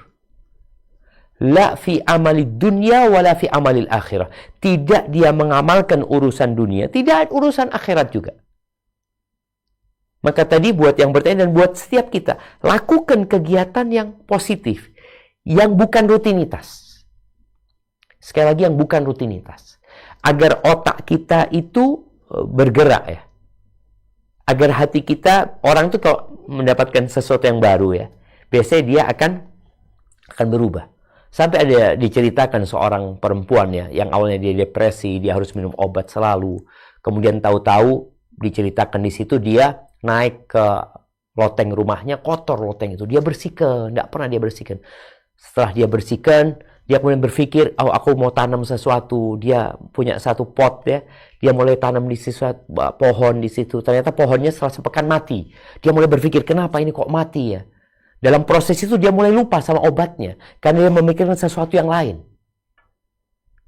La fi amalid dunya wala fi amalil akhirah. Tidak dia mengamalkan urusan dunia, tidak urusan akhirat juga. Maka tadi buat yang bertanya dan buat setiap kita, lakukan kegiatan yang positif, yang bukan rutinitas. Sekali lagi yang bukan rutinitas. Agar otak kita itu bergerak ya. Agar hati kita, orang itu kalau mendapatkan sesuatu yang baru ya, biasanya dia akan berubah. Sampai ada diceritakan seorang perempuan ya, yang awalnya dia depresi, dia harus minum obat selalu. Kemudian tahu-tahu diceritakan di situ dia naik ke loteng rumahnya, kotor loteng itu. Dia bersihkan, tidak pernah dia bersihkan. Setelah dia bersihkan, dia kemudian berpikir, oh aku mau tanam sesuatu. Dia punya satu pot ya, dia mulai tanam di sesuatu pohon di situ. Ternyata pohonnya setelah sepekan mati. Dia mulai berpikir, kenapa ini kok mati ya? Dalam proses itu dia mulai lupa sama obatnya. Karena dia memikirkan sesuatu yang lain.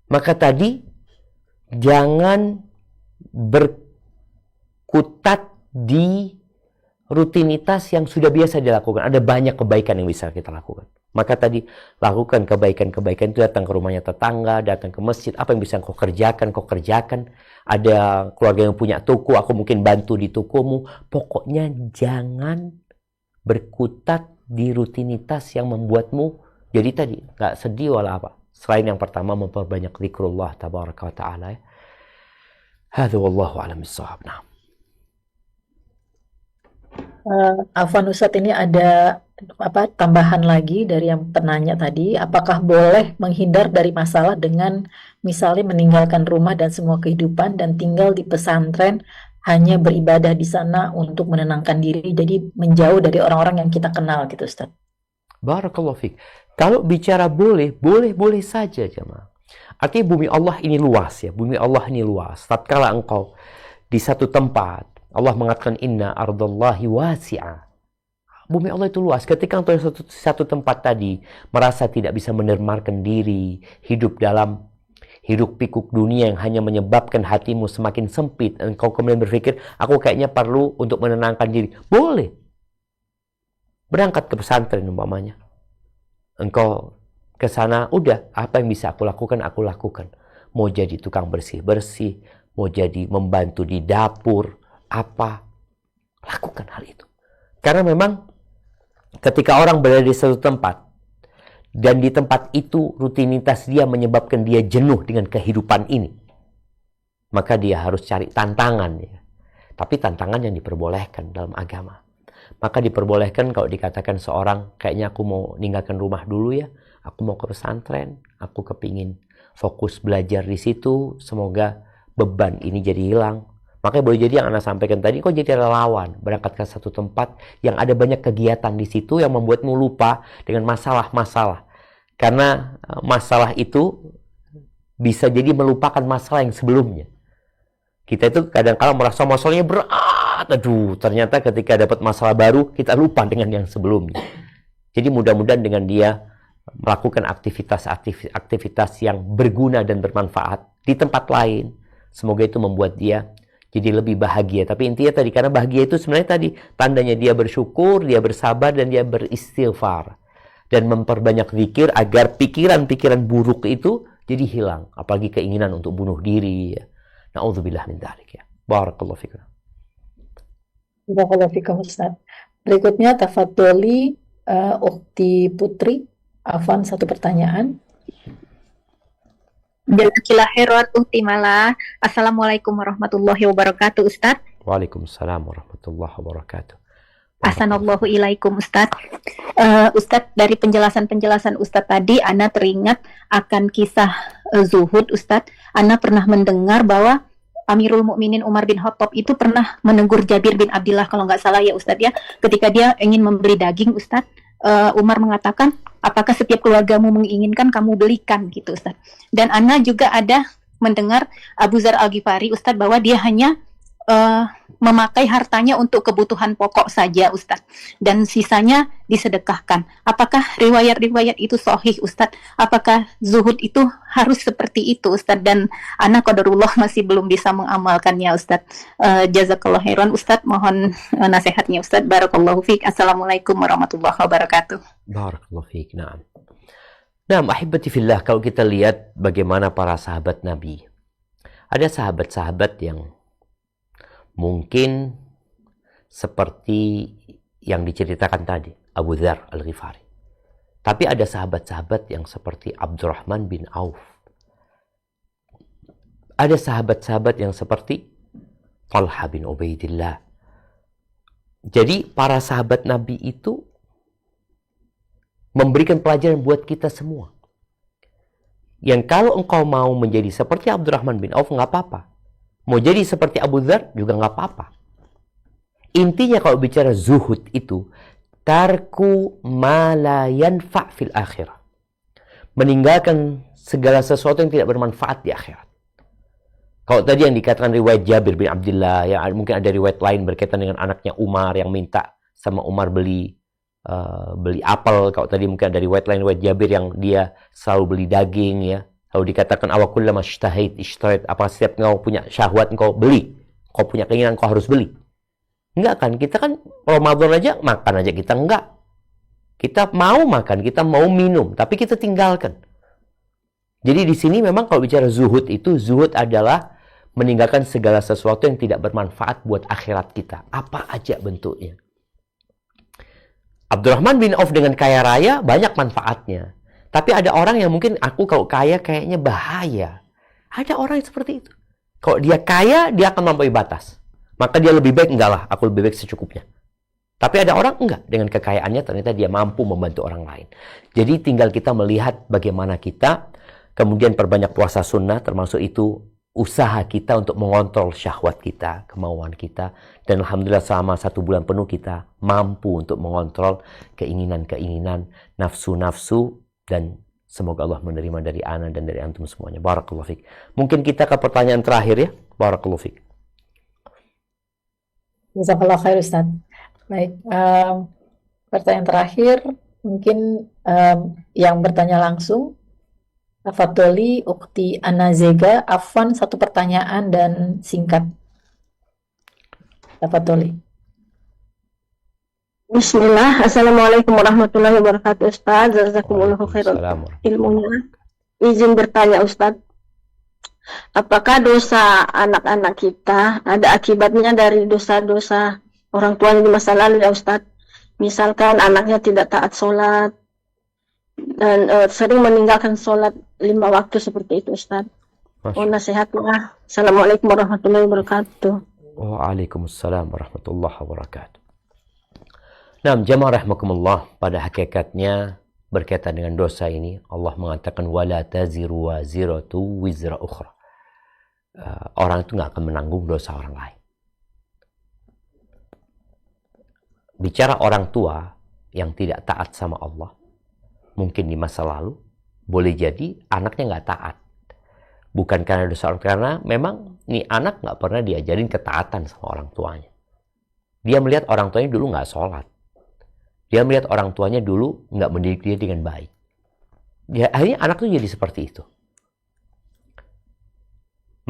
Maka tadi, jangan berkutat di rutinitas yang sudah biasa dilakukan. Ada banyak kebaikan yang bisa kita lakukan. Maka tadi, lakukan kebaikan-kebaikan itu, datang ke rumahnya tetangga, datang ke masjid. Apa yang bisa kau kerjakan. Ada keluarga yang punya toko, aku mungkin bantu di tokomu. Pokoknya jangan berkutat di rutinitas yang membuatmu jadi tadi nggak sedih wala apa. Selain yang pertama memperbanyak zikrullah tabaraka wa ta'ala. Hadza wallahu a'lam bissawab. Nah. Afwan Ustadz, ini ada tambahan lagi dari yang penanya tadi. Apakah boleh menghindar dari masalah dengan misalnya meninggalkan rumah dan semua kehidupan dan tinggal di pesantren, hanya beribadah di sana untuk menenangkan diri, jadi menjauh dari orang-orang yang kita kenal gitu Ustaz? Barakallahu fiik. Kalau bicara boleh saja jemaah. Artinya bumi Allah ini luas ya. Bumi Allah ini luas. Tatkala engkau di satu tempat, Allah mengatakan inna ardallahi wasi'ah. Bumi Allah itu luas. Ketika engkau di satu tempat tadi merasa tidak bisa menermarkan diri, hidup dalam hiruk pikuk dunia yang hanya menyebabkan hatimu semakin sempit, engkau kemudian berpikir, aku kayaknya perlu untuk menenangkan diri. Boleh. Berangkat ke pesantren umpamanya. Engkau ke sana, udah, apa yang bisa aku lakukan, aku lakukan. Mau jadi tukang bersih-bersih, mau jadi membantu di dapur, apa, lakukan hal itu. Karena memang ketika orang berada di satu tempat, dan di tempat itu rutinitas dia menyebabkan dia jenuh dengan kehidupan ini, maka dia harus cari tantangan. Ya. Tapi tantangan yang diperbolehkan dalam agama. Maka diperbolehkan kalau dikatakan seorang, kayaknya aku mau ninggalkan rumah dulu ya, aku mau ke pesantren, aku kepingin fokus belajar di situ, semoga beban ini jadi hilang. Makanya boleh jadi yang Anda sampaikan tadi, kok jadi relawan, berangkat ke satu tempat yang ada banyak kegiatan di situ yang membuatmu lupa dengan masalah-masalah. Karena masalah itu bisa jadi melupakan masalah yang sebelumnya. Kita itu kadang-kadang merasa masalahnya berat, aduh, ternyata ketika dapat masalah baru, kita lupa dengan yang sebelumnya. Jadi mudah-mudahan dengan dia melakukan aktivitas yang berguna dan bermanfaat di tempat lain, semoga itu membuat dia jadi lebih bahagia. Tapi intinya tadi, karena bahagia itu sebenarnya tadi, tandanya dia bersyukur, dia bersabar, dan dia beristighfar. Dan memperbanyak zikir agar pikiran-pikiran buruk itu jadi hilang. Apalagi keinginan untuk bunuh diri. Na'udzubillah min dzalik ya. Barakallahu fikum. Barakallahu fikum Ustaz. Berikutnya tafadholi Ukti Putri. Afwan, satu pertanyaan. Jazakallahu khairan Ukti Mala. Assalamualaikum warahmatullahi wabarakatuh Ustaz. Waalaikumsalam warahmatullahi wabarakatuh. Ahsanallahu ilaikum Ustaz. Ustaz, dari penjelasan-penjelasan Ustaz tadi, Ana teringat akan kisah zuhud Ustaz. Ana pernah mendengar bahwa Amirul Mukminin Umar bin Khattab itu pernah menegur Jabir bin Abdullah, kalau nggak salah ya Ustaz ya, ketika dia ingin membeli daging Ustaz. Umar mengatakan, apakah setiap keluargamu menginginkan kamu belikan gitu Ustaz. Dan Ana juga ada mendengar Abu Dzar Al-Ghifari Ustaz, bahwa dia hanya memakai hartanya untuk kebutuhan pokok saja Ustaz, dan sisanya disedekahkan. Apakah riwayat-riwayat itu sahih Ustaz? Apakah zuhud itu harus seperti itu Ustaz? Dan ana qadarullah masih belum bisa mengamalkannya Ustaz. Jazakallahu khairan Ustaz, mohon nasihatnya Ustaz. Barakallahu fiik. Assalamualaikum warahmatullahi wabarakatuh. Barakallahu fiik. Naam. Nah, ahibati fillah, kalau kita lihat bagaimana para sahabat Nabi, ada sahabat-sahabat yang mungkin seperti yang diceritakan tadi, Abu Dzar Al-Ghifari. Tapi ada sahabat-sahabat yang seperti Abdurrahman bin Auf. Ada sahabat-sahabat yang seperti Talha bin Ubaidillah. Jadi para sahabat Nabi itu memberikan pelajaran buat kita semua. Yang kalau engkau mau menjadi seperti Abdurrahman bin Auf, nggak apa-apa. Mau jadi seperti Abu Dzar juga nggak apa-apa. Intinya kalau bicara zuhud itu, tarku ma la yanfa' fil akhirah. Meninggalkan segala sesuatu yang tidak bermanfaat di akhirat. Kalau tadi yang dikatakan riwayat Jabir bin Abdullah, yang mungkin ada riwayat lain berkaitan dengan anaknya Umar yang minta sama Umar beli apel. Kalau tadi mungkin ada riwayat lain, riwayat Jabir yang dia selalu beli daging ya. Lalu dikatakan awakullama ishtahait, apa setiap kau punya syahwat kau beli, kau punya keinginan kau harus beli. Enggak kan, kita kan Ramadan aja makan aja kita enggak. Kita mau makan, kita mau minum, tapi kita tinggalkan. Jadi di sini memang kalau bicara zuhud itu, zuhud adalah meninggalkan segala sesuatu yang tidak bermanfaat buat akhirat kita. Apa aja bentuknya. Abdurrahman bin Auf dengan kaya raya banyak manfaatnya. Tapi ada orang yang mungkin aku kalau kaya kayaknya bahaya. Ada orang yang seperti itu. Kalau dia kaya, dia akan melampaui batas. Maka dia lebih baik, enggak lah, aku lebih baik secukupnya. Tapi ada orang enggak. Dengan kekayaannya ternyata dia mampu membantu orang lain. Jadi tinggal kita melihat bagaimana kita, kemudian perbanyak puasa sunnah, termasuk itu usaha kita untuk mengontrol syahwat kita, kemauan kita. Dan alhamdulillah selama 1 bulan penuh kita mampu untuk mengontrol keinginan-keinginan, nafsu-nafsu, dan semoga Allah menerima dari ana dan dari antum semuanya. Barakallahu fiik. Mungkin kita ke pertanyaan terakhir ya. Barakallahu fiik. Jazakallahu khair Ustaz. Baik, pertanyaan terakhir mungkin yang bertanya langsung. Tafadholi Ukti Anazega, Afwan, 1 pertanyaan dan singkat. Tafadholi. Bismillah. Assalamualaikum warahmatullahi wabarakatuh, Ustaz. Jazakumullahu khairan Waalaikumsalam warahmatullahi ilmunya. Izin bertanya, Ustaz. Apakah dosa anak-anak kita ada akibatnya dari dosa-dosa orang tuanya di masa lalu ya, Ustaz? Misalkan anaknya tidak taat sholat dan sering meninggalkan sholat 5 waktu seperti itu, Ustaz. Masya Nasihatnya. Assalamualaikum warahmatullahi wabarakatuh. Waalaikumsalam warahmatullahi wabarakatuh. Nah, jamaah rahimakumullah, pada hakikatnya berkaitan dengan dosa ini Allah mengatakan wala taziru waziratu wizra ukhra. Orang itu nggak akan menanggung dosa orang lain. Bicara orang tua yang tidak taat sama Allah, mungkin di masa lalu, boleh jadi anaknya nggak taat. Bukan karena dosa orang, karena memang nih anak nggak pernah diajarin ketaatan sama orang tuanya. Dia melihat orang tuanya dulu nggak sholat. Dia melihat orang tuanya dulu nggak mendidik dia dengan baik. Ya, akhirnya anak itu jadi seperti itu.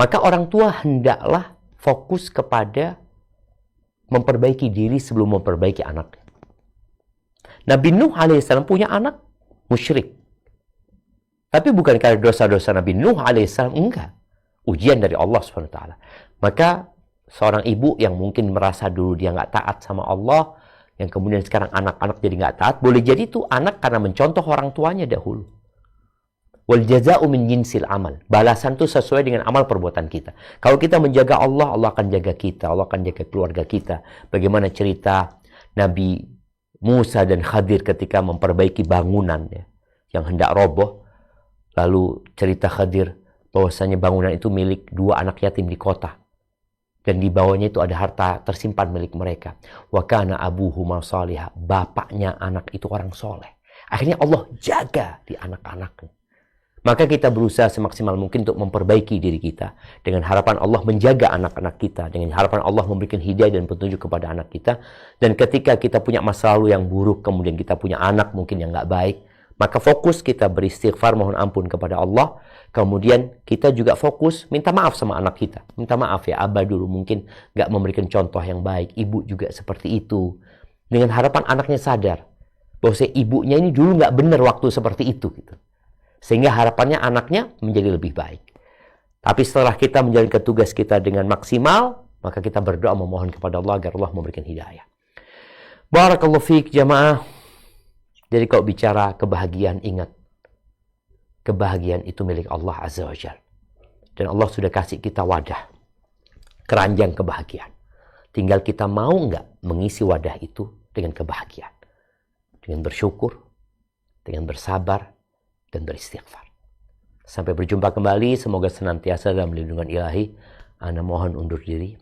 Maka orang tua hendaklah fokus kepada memperbaiki diri sebelum memperbaiki anaknya. Nabi Nuh alaihissalam punya anak musyrik. Tapi bukan karena dosa-dosa Nabi Nuh alaihissalam, enggak. Ujian dari Allah SWT. Maka seorang ibu yang mungkin merasa dulu dia nggak taat sama Allah, yang kemudian sekarang anak-anak jadi nggak taat, boleh jadi itu anak karena mencontoh orang tuanya dahulu. Wal jaza'u min jinsil amal. Balasan itu sesuai dengan amal perbuatan kita. Kalau kita menjaga Allah, Allah akan jaga kita. Allah akan jaga keluarga kita. Bagaimana cerita Nabi Musa dan Khadir ketika memperbaiki bangunan ya, yang hendak roboh. Lalu cerita Khadir bahwasanya bangunan itu milik 2 anak yatim di kota. Dan di bawahnya itu ada harta tersimpan milik mereka. Wa kana abuhuma salihah. Bapaknya anak itu orang soleh. Akhirnya Allah jaga di anak-anaknya. Maka kita berusaha semaksimal mungkin untuk memperbaiki diri kita. Dengan harapan Allah menjaga anak-anak kita. Dengan harapan Allah memberikan hidayah dan petunjuk kepada anak kita. Dan ketika kita punya masa lalu yang buruk, kemudian kita punya anak mungkin yang nggak baik, maka fokus kita beristighfar, mohon ampun kepada Allah. Kemudian kita juga fokus minta maaf sama anak kita. Minta maaf ya, Abah dulu mungkin nggak memberikan contoh yang baik. Ibu juga seperti itu. Dengan harapan anaknya sadar bahwa ibunya ini dulu nggak benar waktu seperti itu gitu. Sehingga harapannya anaknya menjadi lebih baik. Tapi setelah kita menjalankan tugas kita dengan maksimal, maka kita berdoa memohon kepada Allah agar Allah memberikan hidayah. Barakallahu fiik jamaah. Jadi kalau bicara kebahagiaan, ingat. Kebahagiaan itu milik Allah Azza wa Jalla. Dan Allah sudah kasih kita wadah. Keranjang kebahagiaan. Tinggal kita mau nggak mengisi wadah itu dengan kebahagiaan. Dengan bersyukur, dengan bersabar, dan beristighfar. Sampai berjumpa kembali. Semoga senantiasa dalam lindungan ilahi. Ana mohon undur diri.